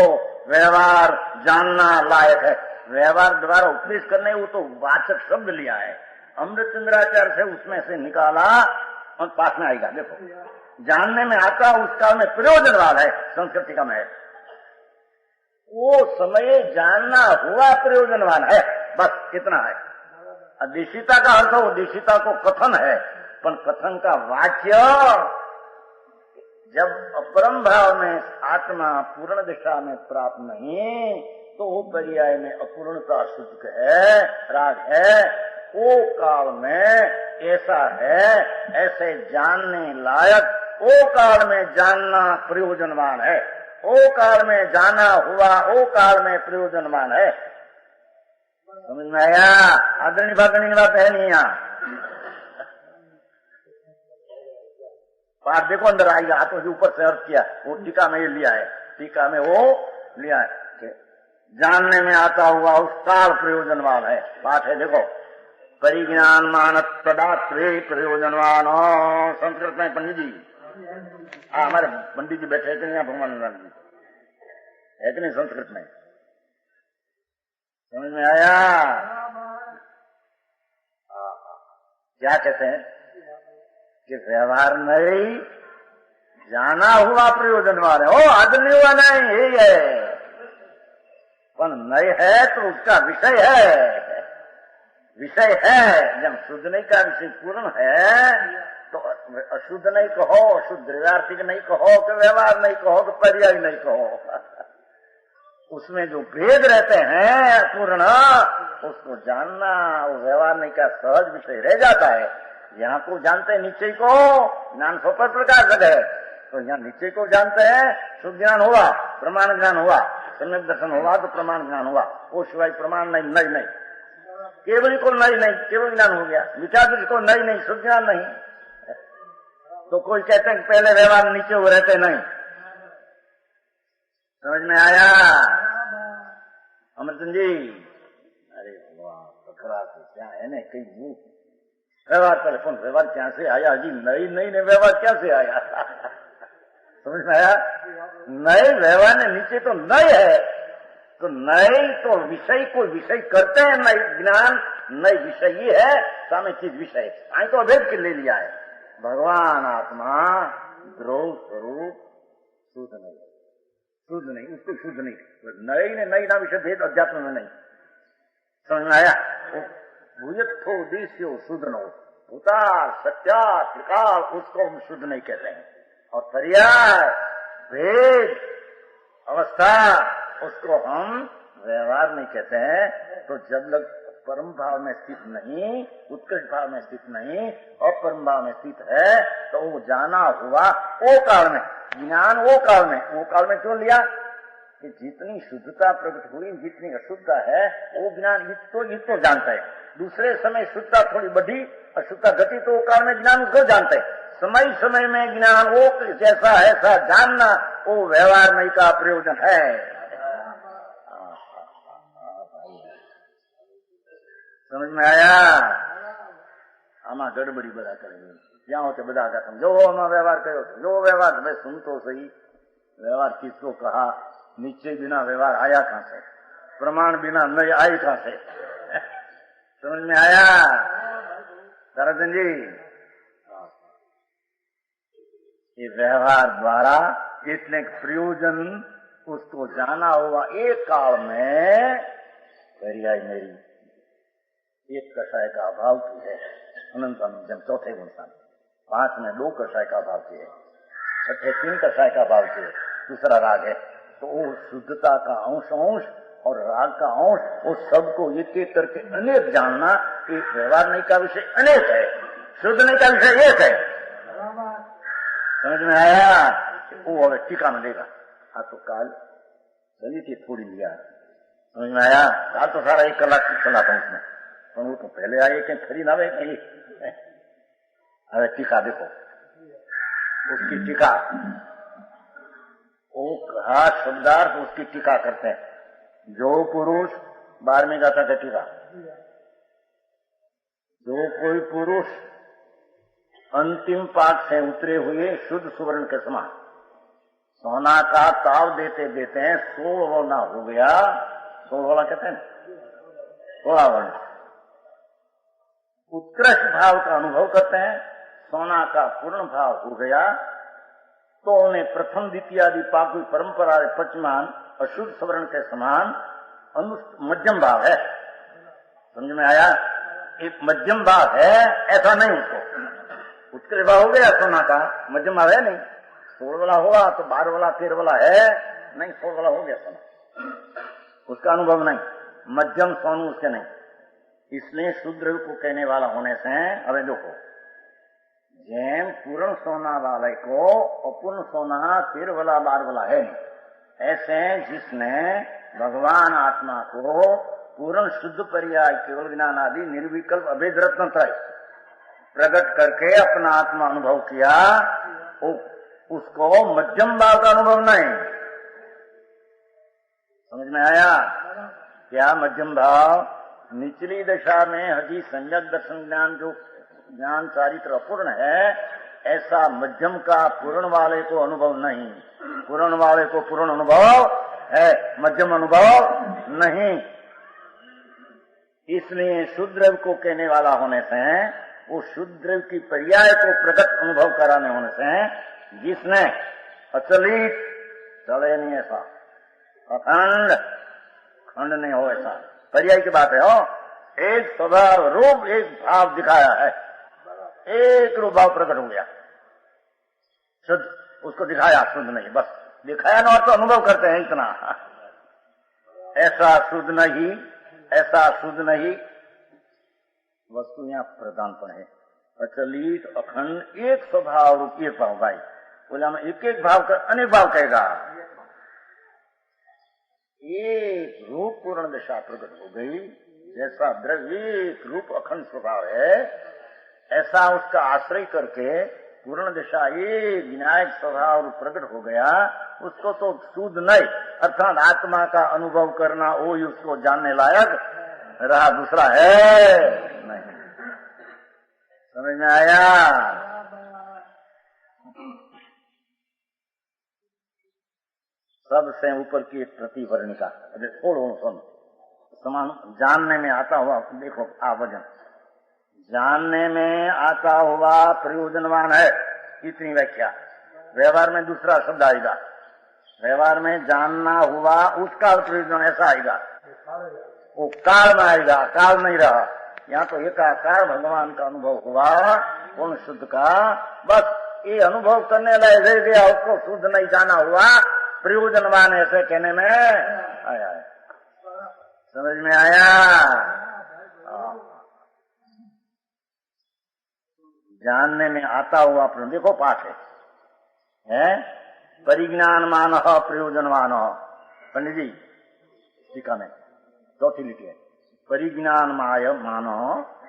व्यवहार जानना लायक है। व्यवहार द्वारा उपदेश करने, वो तो वाचक शब्द लिया है, अमृतचंद्राचार्य से उसमें से निकाला और पास में आएगा। देखो जानने में आता, उसका में प्रयोजनवाद है, संस्कृति का में वो समय जानना हुआ प्रयोजनवान है, बस इतना है। अदिशिता का अर्थ हो, दिशिता को कथन है, पर कथन का वाक्य जब अपरम भाव में आत्मा पूर्ण दिशा में प्राप्त नहीं, तो वो पर्याय में अपूर्णता शुद्ध है, राग है। वो काल में ऐसा है, ऐसे जानने लायक, वो काल में जानना प्रयोजनवान है, वो काल में जाना हुआ, वो काल में प्रयोजनवान है। समझ में आया? आदरणी भागणी की बात है नहीं यहाँ। पाठ देखो अंदर आएगा, हाथों से ऊपर से अर्थ किया, वो टीका में ये लिया है, टीका में वो लिया है, जानने में आता हुआ उस काल प्रयोजनवान है। पाठ है देखो, परिज्ञान मानत प्रदात्रे प्रयोजनवान हो। संस्कृत में पंडित जी, हमारे पंडित जी बैठे थे यहाँ, भगवान जी है कि नहीं संस्कृत में? समझ में आया? क्या कहते हैं कि व्यवहार नहीं, जाना हुआ प्रयोजन वाले हो, आज नहीं हुआ नहीं, यही है। पर नहीं है तो उसका विषय है, विषय है। जब शुद्ध नहीं का विषय पूर्ण है तो अशुद्ध नहीं कहो, अशुद्ध द्रव्यार्थिक नहीं कहो, कि व्यवहार नहीं कहो, कि पर्याय नहीं कहो। उसमें जो भेद रहते हैं पूर्ण, उसको जानना, वो व्यवहार नहीं का सहज विषय रह जाता है। यहाँ को जानते हैं निश्चय को, ज्ञान 100 प्रकार से है, तो यहाँ निश्चय को जानते हैं, शुद्ध ज्ञान हुआ, प्रमाण ज्ञान हुआ, सम्यक दर्शन हुआ तो प्रमाण ज्ञान हुआ। वो सिवाय प्रमाण नहीं, नहीं नहीं, केवल को नहीं नहीं, केवल ज्ञान हो गया। विचार को नहीं नहीं, शुद्ध ज्ञान नहीं। तो कोई कहते हैं कि पहले व्यवहार नीचे हो रहते नहीं। समझ में आया अमृतन जी? अरे वाह, बकरा तो क्या है ना, कहीं वो व्यवहार टेलीफोन व्यवहार क्या से आया जी? नहीं नहीं नहीं, व्यवहार क्या से आया? समझ में आया? नए व्यवहार ने नीचे तो नए है, तो नए तो विषय को विषय करते हैं, नई ज्ञान नई विषय ही है, सामने चीज विषय आई तो अभेद के ले लिया है। भगवान आत्मा ध्रुव स्वरूप शुद्ध नहीं, शुद्ध नहीं, उसको शुद्ध नहीं, नई ने नई ना विषय भेद अध्यात्म में नहीं। समझ में आया? भूयत्थो देश्यो शुद्ध न होता, सत्या त्रिकाल, उसको हम शुद्ध नहीं कहते हैं। और पर्याय भेद अवस्था, उसको हम व्यवहार नहीं कहते हैं। तो जब लग परम भाव में स्थित नहीं, उत्कृष्ट भाव में स्थित नहीं, और परम भाव में स्थित है, तो वो जाना हुआ वो काल में, ज्ञान वो काल में, वो काल में क्यों लिया कि जितनी शुद्धता प्रकट हुई, जितनी अशुद्धता है, वो ज्ञान इतो जानता है। दूसरे समय शुद्धता थोड़ी बढ़ी, अशुद्धता घटी, तो वो काल में ज्ञान उसको जानते हैं। समय समय में ज्ञान वो जैसा ऐसा जानना, वो व्यवहार नहीं का प्रयोजन है। समझ में आया? आमा गड़बड़ी बड़ा करेंगे, જ્યાં होते बदा का समझो आमा व्यवहार करो, जो व्यवहार मैं सुन तो सही, व्यवहार किसको कहा? निश्चय बिना व्यवहार आया कहां से? प्रमाण बिना नहीं आई कहां से? समझ में आया सरजन जी? ये व्यवहार द्वारा इतने प्रयोजन उसको जाना हुआ एक काल में। पर्याय मेरी एक कषाय का अभाव की है, अनंत जब चौथे गुणस्थान, 5 में 2 कषाय का अभाव की है, छठे 3 कषाय का अभाव की है, दूसरा राग है। तो वो शुद्धता का अंश और राग का अंश, वो सबको एक एक करके अनेक जानना, एक व्यवहार नहीं का विषय अनेक है, शुद्ध नहीं का विषय एक है। समझ में आया? वो अब टीका में देगा। हाँ तो काल चली थी थोड़ी लिया, समझ में आया? काल तो सारा 1 कलाक चला था उसमें, तो वो तो पहले आए कि खरी ना वे कहीं। अरे टीका देखो, उसकी टीका, वो कहा शब्दार्थ उसकी टीका करते हैं। जो पुरुष 12वीं गाथा का टीका, जो कोई पुरुष अंतिम पाठ से उतरे हुए शुद्ध सुवर्ण के समान सोना का ताव देते देते हैं 16 वर्ण हो गया, 16 वाला कहते हैं 16 वर्ण, उत्कृष्ट भाव का अनुभव करते हैं, सोना का पूर्ण भाव हो गया, तो उन्हें प्रथम द्वितीय आदि पाक परंपरा पचमान अशुद्ध स्वर्ण के समान मध्यम भाव है। समझ में आया? एक मध्यम भाव है, ऐसा नहीं उसको उत्कृष्ट भाव हो गया सोना का, मध्यम भाव है नहीं। 16 वाला हुआ तो 12 वाला 13 वाला है नहीं, 16 वाला हो गया सोना, उसका अनुभव नहीं, मध्यम सोनू उसके नहीं। इसलिए शूद्र को कहने वाला होने से, अब देखो, जेम पूर्ण सोना वाले को अपूर्ण सोना 13 वाला 12 वाला है नहीं, ऐसे जिसने भगवान आत्मा को पूर्ण शुद्ध पर्याय केवल ज्ञान आदि निर्विकल्प अभेद रत्न त्रय प्रकट करके अपना आत्मा अनुभव किया, उसको मध्यम भाव का अनुभव नहीं। समझ में आया? क्या मध्यम भाव? निचली दशा में हजी संयक दर्शन ज्ञान, जो ज्ञान चारित्र अपूर्ण है, ऐसा मध्यम का पूर्ण वाले को अनुभव नहीं, पूर्ण वाले को पूर्ण अनुभव है, मध्यम अनुभव नहीं। इसलिए शुद्ध द्रव्य को कहने वाला होने से, वो शुद्ध द्रव्य की पर्याय को प्रकट अनुभव कराने होने से, जिसने अचलित चले नहीं ऐसा, अखंड खंड नहीं हो ऐसा, पर्याय की बात है। हो एक स्वभाव रूप एक भाव दिखाया है, एक रूप भाव प्रकट हो गया, शुद्ध उसको दिखाया, शुद्ध नहीं, बस दिखाया ना, और तो अनुभव करते हैं इतना। ऐसा शुद्ध नहीं, ऐसा शुद्ध नहीं, वस्तु यहाँ प्रधानपण है, अचलित अखंड एक स्वभाव रूप एक भाव। भाई बोला मैं एक एक भाव कर अनेक भाव कहेगा, एक रूप पूर्ण दशा प्रकट हो गई। जैसा द्रव्य एक रूप अखंड स्वभाव है, ऐसा उसका आश्रय करके पूर्ण दशा एक विनायक स्वभाव प्रकट हो गया। उसको तो शुद्ध नहीं, अर्थात आत्मा का अनुभव करना वो ही उसको जानने लायक रहा, दूसरा है नहीं। समझ में आया? सबसे ऊपर की एक प्रतिवर्णिका, छोड़ो सुन, समान जानने में आता हुआ, देखो आवजन जानने में आता हुआ प्रयोजनवान है, इतनी व्याख्या। व्यवहार में दूसरा शब्द आएगा, व्यवहार में जानना हुआ उसका प्रयोजन ऐसा आएगा, वो काल में आएगा, काल नहीं रहा। यहाँ तो एकाकार भगवान का अनुभव हुआ, पूर्ण शुद्ध का, बस ये अनुभव करने लायक रह गया, उसको शुद्ध नहीं जाना हुआ, प्रयोजनवान ऐसे कहने में आया है। समझ में आया? जानने में आता हुआ, देखो पाठ है परिज्ञान मान प्रयोजनवान। पंडित जी टीका में चौथी लिखी है, परिज्ञान माय मानो,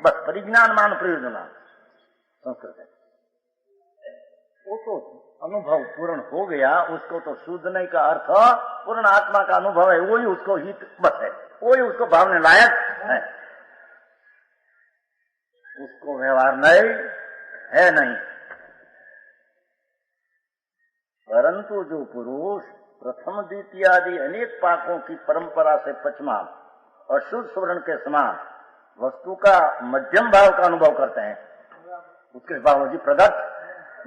बस परिज्ञान मान प्रयोजनवान संस्कृत है। वो तो अनुभव पूर्ण हो गया, उसको तो शुद्ध नहीं का अर्थ पूर्ण आत्मा का अनुभव है, वही उसको हित बस है, वही उसको भावने लायक है, उसको व्यवहार नहीं है नहीं। परंतु जो पुरुष प्रथम द्वितीय आदि अनेक पाकों की परंपरा से पचमान अशुद्ध स्वर्ण के समान वस्तु का मध्यम भाव का अनुभव करते हैं, उसके बावजूद प्रगट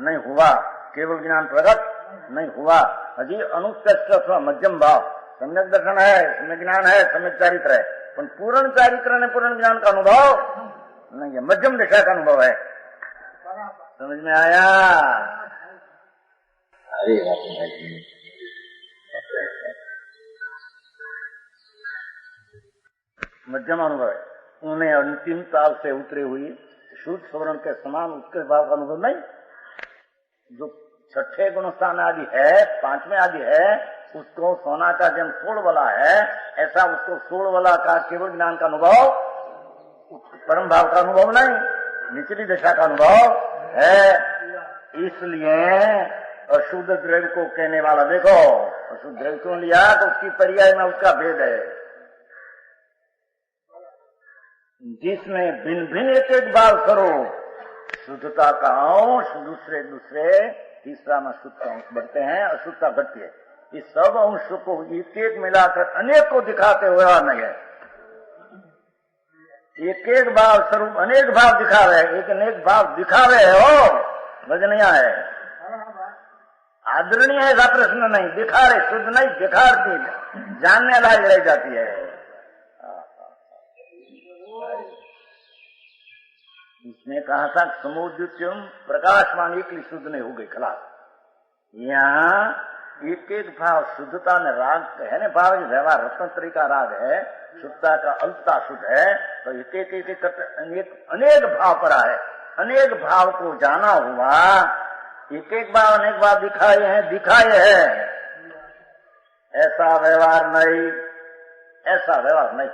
नहीं हुआ, केवल ज्ञान प्रगट नहीं हुआ, अजी अनुत्कृष्ट अथवा मध्यम भाव, सम्यक दर्शन है, सम्यक ज्ञान है, सम्यक चारित्र है, पर पूर्ण चारित्र ने पूर्ण ज्ञान का अनुभव नहीं है, मध्यम दिशा का अनुभव है। समझ में आया? अरे मध्यम अनुभव है, उन्हें अंतिम ताल से उतरे हुई शुद्ध स्वर्ण के समान उसके भाव का अनुभव नहीं। जो छठे गुणस्थान आदि है, पांचवें आदि है, उसको सोना का जन्म सोल वाला है, ऐसा उसको सोल वाला का केवल ज्ञान का अनुभव, परम भाव का अनुभव नहीं, निचली दशा का अनुभव है। इसलिए अशुद्ध द्रव्य को कहने वाला, देखो अशुद्ध द्रव्य क्यों लिया, तो उसकी पर्याय में उसका भेद है, जिसमें भिन्न भिन्न एक एक भाव करो, शुद्धता का अंश दूसरे दूसरे, तीसरा में शुद्ध का अंश बढ़ते हैं, अशुद्धता घटती है। इस सब अंश को एक एक मिलाकर अनेक को दिखाते हुए नहीं है, एक एक भाव स्वरूप अनेक भाव दिखा रहे, एक अनेक भाव दिखा रहे हो, भजनिया है, आदरणीय है, ऐसा प्रश्न नहीं, दिखा रहे, शुद्ध नहीं दिखाती, जानने लायक रह जाती है। इसने कहा था समुद्युत्यम प्रकाशमान एक शुद्ध नहीं हो गई खलास। यहाँ एक एक भाव शुद्धता में राग है ना, भाव व्यवहार रत्नत्री का राग है, शुद्धता का अल्पता शुद्ध है, तो एक एक अनेक भाव पड़ा है, अनेक भाव को जाना हुआ, एक एक भाव अनेक भाव दिखाए हैं, ऐसा व्यवहार नहीं, ऐसा व्यवहार नहीं।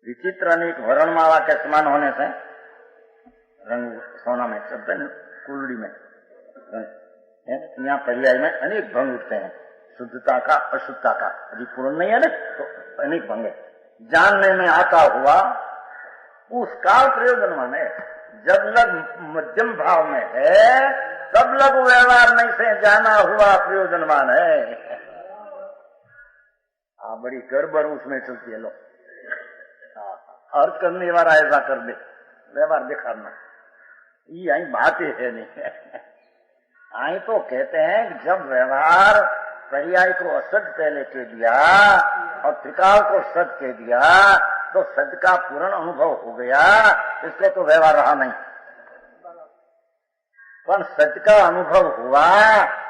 विचित्र अनेक वर्णमाला के समान होने से, रंग सोना में शब्द कुलड़ी में, यहाँ पर्याय में अनेक भंग उठते हैं, शुद्धता का अशुद्धता का, यदि पूर्ण नहीं है ना तो अनेक भंग है। जानने में आता हुआ उसका प्रयोजन माने, जब लग मध्यम भाव में है सब लघु व्यवहार नहीं से जाना हुआ प्रयोजनवान है। बड़ी गड़बड़ उसमें चलती है। लो हर करने वाला ऐसा कर दे, व्यवहार दिखाना, ये आई बात ही है नहीं। आई तो कहते हैं कि जब व्यवहार पर्याय को असद पहले कह दिया और त्रिकाल को सद कह दिया तो सद का पूर्ण अनुभव हो गया, इसको तो व्यवहार रहा नहीं। पर सद का अनुभव हुआ,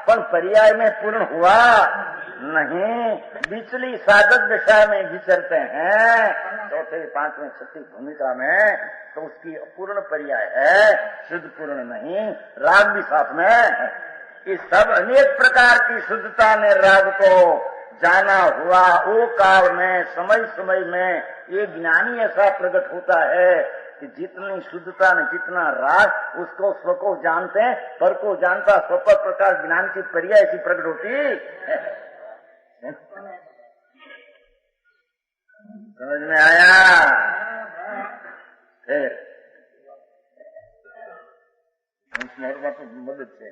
पर पर्याय में पूर्ण हुआ नहीं। बिचली साधक दिशा में विचरते हैं चौथे पांचवें छठी भूमिका में, तो उसकी अपूर्ण पर्याय है, शुद्ध पूर्ण नहीं। राग भी साथ में है। इस सब अनेक प्रकार की शुद्धता ने राग को जाना हुआ। वो काल में समय समय में ये ज्ञानी ऐसा प्रकट होता है कि जितनी शुद्धता ने जितना राग, उसको स्व को जानते हैं, पर को जानता स्व पर प्रकार ज्ञान की पर्याय ऐसी प्रकट होती है। समझ में आया? फिर तो मदद से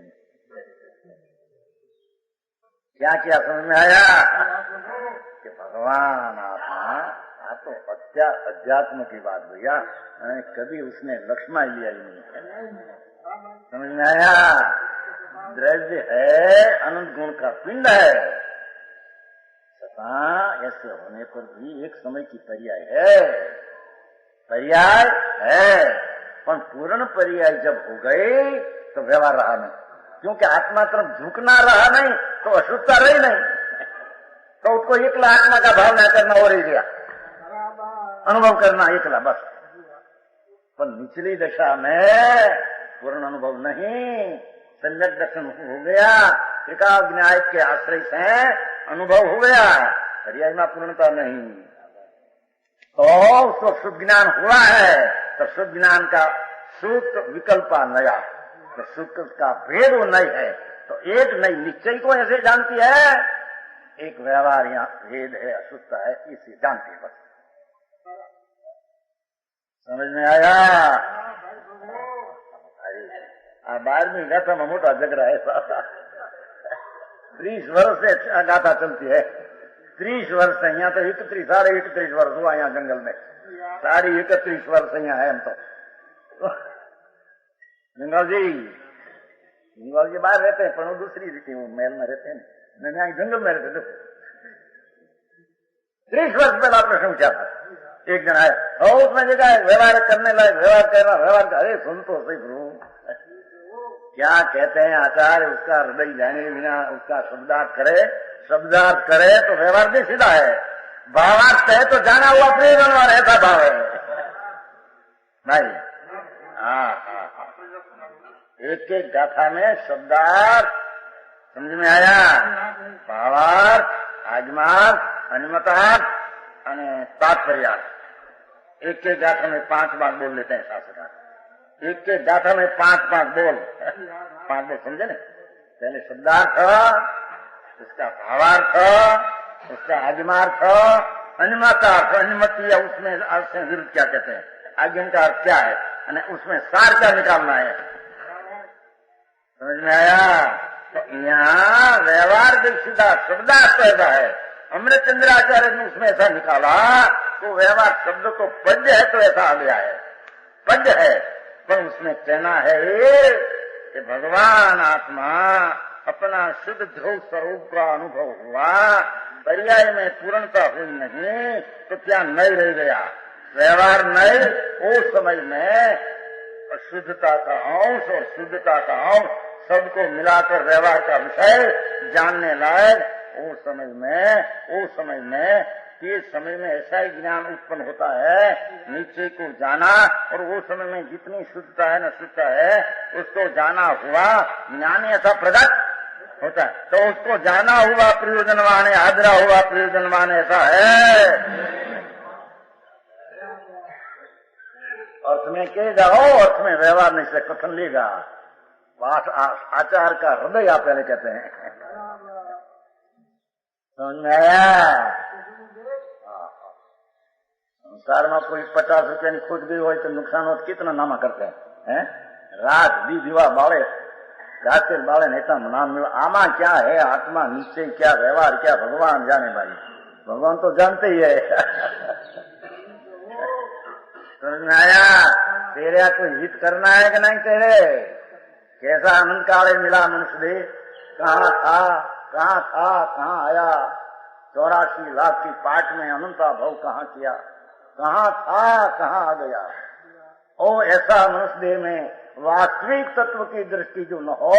क्या किया समझ में आया कि भगवान आत्मा तो अध्यात्म की बात भैया, कभी उसने लक्ष्मा लिया ही नहीं है। समझ में आया? द्रव्य है, अनंत गुण का पिंड है, ऐसे होने पर भी एक समय की पर्याय है, पर्याय है। पर पूर्ण पर्याय जब हो गई तो व्यवहार रहा नहीं, क्योंकि आत्मा तरफ झुकना रहा नहीं तो अशुद्धता रही नहीं, तो उसको एकला आत्मा का भावना करना और ही गया, अनुभव करना एकला बस। पर निचली दशा में पूर्ण अनुभव नहीं, सम्यक दर्शन हो गया, त्रिकाल न्याय के आश्रय से अनुभव हो गया, पर्याय में पूर्णता नहीं। तो उसको शुद्ध ज्ञान हुआ है, तो शुद्ध ज्ञान का सूत्र विकल्पा नया, तो सूत्र का भेद वो नई है। तो एक नई निश्चय को ऐसे जानती है, एक व्यवहार यहाँ भेद है, अशुद्धता है, इसे जानती है बस। समझ में आया? 12वीं गाथा में मोटा झगड़ा है, 30 वर्ष से गाथा चलती है, 30 वर्ष से यहाँ तो 31 वर्ष हुआ यहाँ जंगल में, सारी 31 वर्ष यहाँ है। हम तो जंगल जी बाहर रहते हैं, पर वो दूसरी रीति महल में रहते हैं, मैंने यहाँ जंगल में रहते थे। 30 वर्ष पहला प्रश्न पूछा था, एक जन आया और उसमें जगह व्यवहार करने लायक, व्यवहार करना, व्यवहार कर, अरे सुन तो सही गुरु, क्या कहते हैं आचार्य, उसका हृदय जाने बिना उसका शब्दार्थ करे तो व्यवहार भी सीधा है, भावार्थ है तो जाना हुआ प्रयोजन ऐसा भाव है नहीं। एक एक गाथा में शब्दार्थ समझ में आया, भावार्थ, आगमार्थ, अनुमतार्थ, तात्पर्यार्थ, एक एक गाथा में 5 बार बोल लेते हैं शास्त्रकार, एक एक गाथा में 5 बोल समझे ना। पहले शब्दार्थ, उसका भावार्थ, उसका आगमार्थ, अनुमतार्थ, अनुमति या उसमें अर्थ से विरुद्ध क्या कहते हैं, आज्ञा का अर्थ क्या है, उसमें सार क्या निकालना है। समझ में आया? तो यहाँ व्यवहार भी सीधा शब्दार्थ ऐसा है, अमृतचंद्राचार्य ने उसमें ऐसा निकाला तो व्यवहार शब्द तो पद्य है, तो ऐसा आ गया है, पद्य है, पर उसमें कहना है कि भगवान आत्मा अपना शुद्ध ध्रुव स्वरूप का अनुभव हुआ, पर्याय में पूर्णता हुई नहीं, तो क्या नहीं रह गया व्यवहार नहीं। उस समय में अशुद्धता का अंश और शुद्धता का अंश सबको मिलाकर व्यवहार का विषय जानने लायक उस समय में ये समय में ऐसा ही ज्ञान उत्पन्न होता है, नीचे को जाना, और वो समय में जितनी शुद्धता है न शुद्धता है उसको जाना हुआ ज्ञान ऐसा प्रकट होता है, तो उसको जाना हुआ प्रयोजनवान है, हाजरा हुआ प्रयोजनवान ऐसा है। अर्थ में के जाओ, अर्थ में व्यवहार नहीं से कथन लेगा, पाठ आचार का हृदय आप पहले कहते हैं। समझ में आया? संसार में कोई 50 रुपया खोज गई हो तो नुकसान हो कितना नामा करते हैं, रात दी दिवा बाड़े जाते बाले नेता नाम मिला आमा क्या है आत्मा निश्चय क्या व्यवहार क्या भगवान जाने भाई भगवान तो जानते ही है। समझ में आया तेरे यहाँ कोई हित करना है कि नहीं तेरे कैसा अनंत काले मिला मनुष्य देह कहाँ था कहाँ आया 84 लाख की पाठ में अनंता भाव कहाँ किया कहाँ था कहाँ आ गया। ओ ऐसा मनुष्य देह में वास्तविक तत्व की दृष्टि जो न हो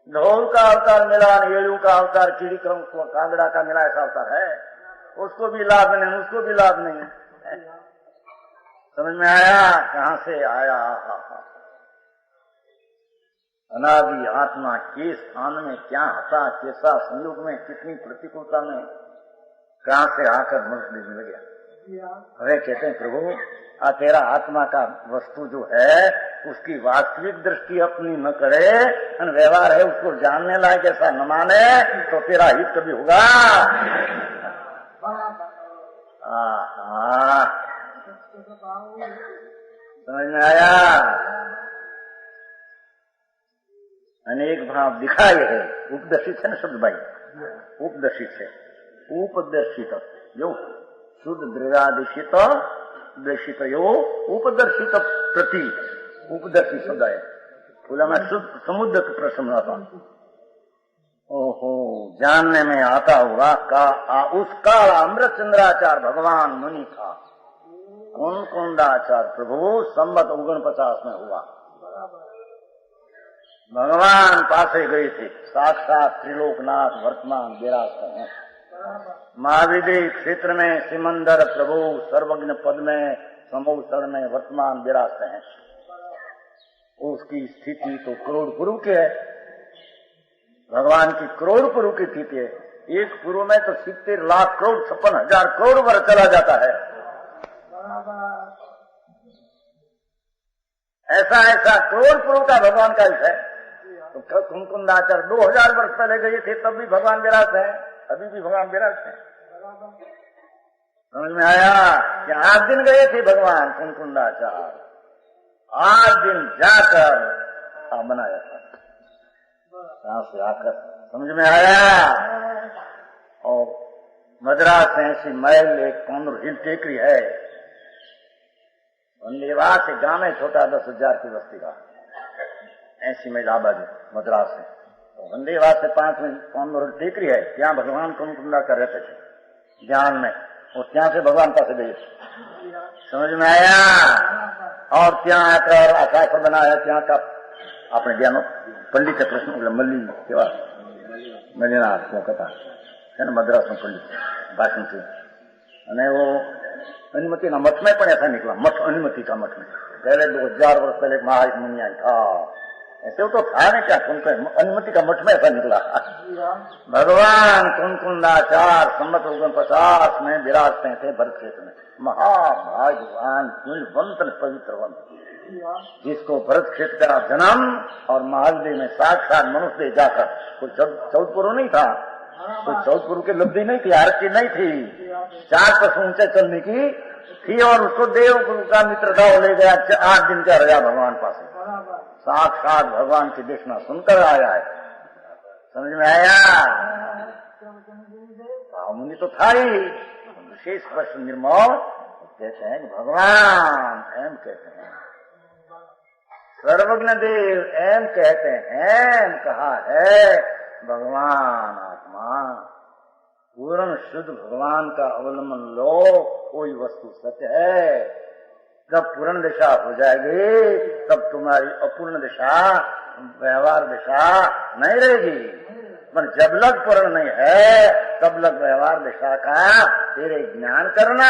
ढोल का अवतार मिला येलू का अवतार कीड़ी कांगड़ा का मिला ऐसा अवतार है उसको भी लाभ नहीं उसको भी लाभ नहीं। समझ में आया कहाँ से आया अनादि आत्मा के स्थान में क्या था कैसा संयोग में कितनी प्रतिकूलता में कहाँ से आकर मनुष्य मिल गया। अरे कहते हैं प्रभु तेरा आत्मा का वस्तु जो है उसकी वास्तविक दृष्टि अपनी न करे और व्यवहार है उसको जानने लायक ऐसा न माने तो तेरा हित कभी होगा। समझ में आया अनेक भाव दिखाए है उपदर्शित है ना शब्द भाई उपदर्शित है उपदर्शित जो शुद्ध द्रव्यादिशित दर्शित यो उपदर्शित प्रति उपदर्शित शब्द है बोला मैं शुद्ध समुद्र का प्रश्न था। ओहो जानने में आता हुआ उस काल अमृत चंद्राचार्य भगवान मुनि था कुंडाचार्य प्रभु संवत 49 में हुआ भगवान पासे गए थे साक्षात त्रिलोकनाथ वर्तमान विरासते हैं महाविधि क्षेत्र में सिमंदर प्रभु सर्वज्ञ पद में समोसर में वर्तमान विरासते हैं। उसकी स्थिति तो करोड़ पुरु की है भगवान की करोड़ पुरु की स्थिति है एक पुरु में तो 70 लाख करोड़ 56,000 करोड़ वर्ष चला जाता है। ऐसा करोड़ पुरु का भगवान का है तो कुंकुंदाचार्य 2000 वर्ष पहले गए थे तब भी भगवान विराज है अभी भी भगवान विराज है। समझ में आया कि 8 दिन गए थे भगवान कुंकुंदाचार्य 8 दिन जाकर बनाया था कहां से आकर समझ में आया। और मद्रास में ऐसी महल एक कौंदर हिल टेकरी है वनलेवा से गांव में छोटा 10,000 की बस्ती का ऐसी महिला आबादी मद्रास में वनदेवा से 5 में कौंदर टेकरी है ત્યાં भगवान कुंकुंदा कर रहते थे ज्ञान में और ત્યાં से भगवान पास गए समझ में आया। और ત્યાં आकर आकाश बनाया ત્યાં का अपने ज्ञानो पंडित कृष्ण मल्ली केवा मल्लीनाथ को कथा है ना मद्रास में पंडित भाषण से અને वो अनुमति ना मठ में पण ऐसा निकला मठ अनुमति का मठ में पहले 2000 वर्ष पहले महाराज मुनि आई था ऐसे तो था नहीं क्या अनुमति का मठ में ऐसा निकला। भगवान कुंकुंदाचार्य संवत 49 में विराजते थे भरत क्षेत्र में महाभाग्यवान कुलवंत पवित्रवंत जिसको भरत क्षेत्र का जन्म और महादेव में साक्षात मनुष्य जाकर कोई 14 नहीं था कोई 14 की लब्धि नहीं थी आरती नहीं थी 4 पशु ऊंचे चलने की थी और उसको देव गुरु का मित्र था ले गया 8 दिन का रहा भगवान पास साक्षात भगवान की देखना सुनकर आया है। समझ में आया मुनि तो था ही विशेष प्रश्न निर्मल कहते हैं भगवान एम कहते हैं सर्वज्ञ देव एम कहते हैं कहा है भगवान आत्मा पूर्ण शुद्ध भगवान का अवलंबन लो कोई वस्तु सत्य है। जब पूर्ण दिशा हो जाएगी तब तुम्हारी अपूर्ण दिशा व्यवहार दिशा नहीं रहेगी पर जब लग पूर्ण नहीं है तब लग व्यवहार दिशा का तेरे ज्ञान करना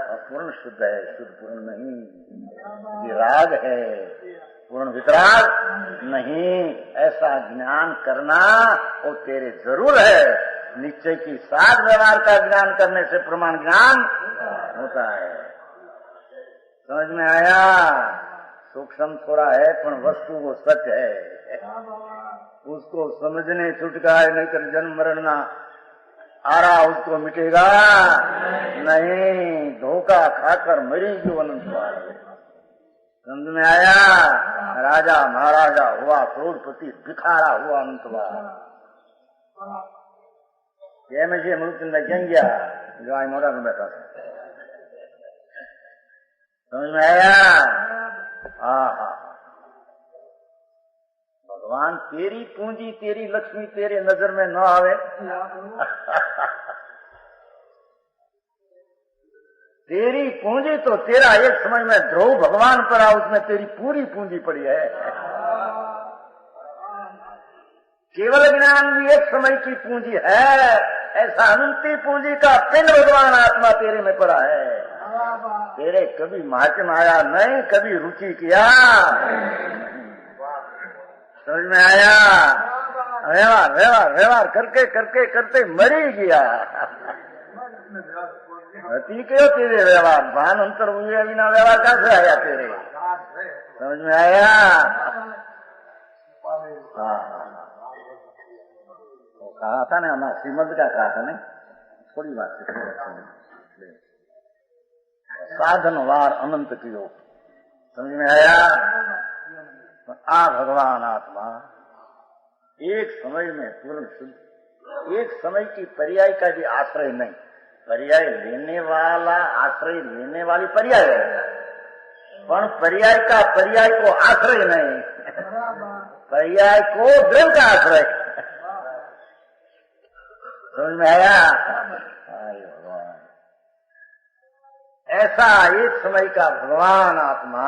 अपूर्ण शुद्ध है शुद्ध पूर्ण नहीं विराग है पूर्ण वितराग नहीं ऐसा ज्ञान करना वो तेरे जरूर है। निश्चय की साथ व्यवहार का ज्ञान करने से प्रमाण ज्ञान होता है। समझ में आया सूक्ष्म थोड़ा है पर वस्तु वो सत्य है उसको समझने छुटका है नहीं कर जन्म मरण ना आ रहा उसको मिटेगा नहीं धोखा खाकर मरेगी अनंत समझ में आया? राजा महाराजा हुआ, करोड़पति भिखारा हुआ, अंतवार ये में से मृत्यु में जंग गया जो आई मोटा में बैठा था। समझ में आया? हाँ, भगवान तेरी पूंजी तेरी लक्ष्मी तेरे नजर में न आवे तेरी पूंजी तो तेरा एक समझ में ध्रुव भगवान पर आ, उसमें तेरी पूरी पूंजी पड़ी है। केवल ज्ञान भी एक समय की पूंजी है, ऐसा अनंती पूंजी का पिंड भगवान आत्मा तेरे में पड़ा है। तेरे कभी महात्म आया नहीं, कभी रुचि किया। समझ में आया? व्यवहार व्यवहार व्यवहार करके करके करते मरी गया। ठीक है तेरे व्यवहार, भान अंतर हुए बिना व्यवहार कैसे आया तेरे? समझ में आया? हाँ, कहा था ना, हमारा श्रीमद का कहा था नहीं, थोड़ी बात से साधन वार अनंत कियो। समझ में आया? आ भगवान आत्मा एक समय में पूर्ण शुद्ध, एक समय की पर्याय का भी आश्रय नहीं, पर्याय लेने वाला आश्रय लेने वाली पर्याय है, पर पर्याय का पर्याय को आश्रय नहीं, पर्याय को द्रव्य का आश्रय। समझ में आया? ऐसा एक समय का भगवान आत्मा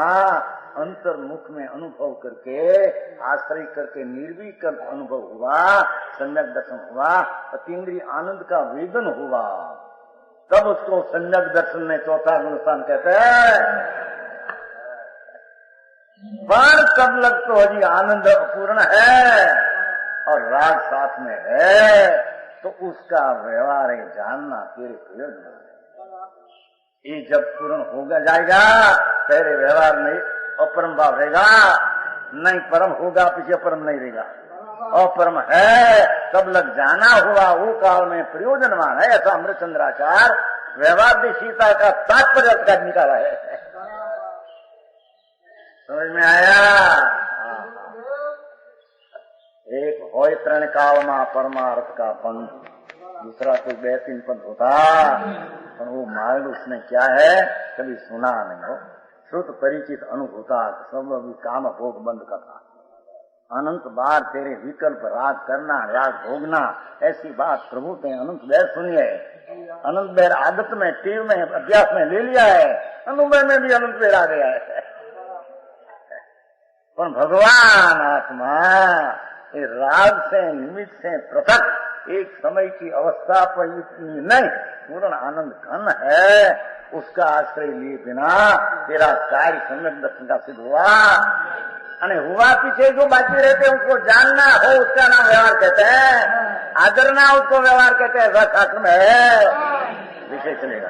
अंतर्मुख में अनुभव करके आश्रय करके निर्विकल्प अनुभव हुआ, सम्यक दर्शन हुआ, अतीन्द्रिय आनंद का वेदन हुआ, तब उसको सम्यक दर्शन में चौथा गुणस्थान कहते हैं। पर तब लग तो अभी आनंद अपूर्ण है और राग साथ में है, तो उसका व्यवहार है जानना तेरे प्रयोजन है। ये जब पूर्ण होगा जाएगा तेरे व्यवहार में अपरम भाव रहेगा, नहीं परम होगा, पीछे परम नहीं रहेगा। अपरम है तब लग जाना हुआ, वो काल में प्रयोजनवान है। ऐसा अमृतचंद्राचार व्यवहार दिशीता का तात्पर्य का निकाला है। समझ में आया? एक होय त्रण काल में परमार्थ का पंथ, दूसरा तो 2-3 पंथ होता, पर वो मार्ग उसने क्या है कभी सुना नहीं हो, श्रुत परिचित अनुभूता, सब अभी काम भोग बंद करना, अनंत बार तेरे विकल्प राग करना, राग भोगना, ऐसी बात प्रभु ने अनंत बैर सुनी है। अनंत बैर आदत में, टीव में, अभ्यास में ले लिया है, अनुभव में भी अनंत बैर आ गया है। पर भगवान आत्मा ये राग से निमित्त से पृथक एक समय की अवस्था पर इतनी नहीं, पूर्ण आनंद घन है, उसका आश्रय लिए बिना तेरा कार्य सम्यक दर्शन का सिद्ध हुआ। अने हुआ पीछे जो बाकी रहते उसको जानना हो, उसका नाम व्यवहार कहते हैं, आदरना उसको व्यवहार कहते हैं। शास्त्र में है, विषय चलेगा।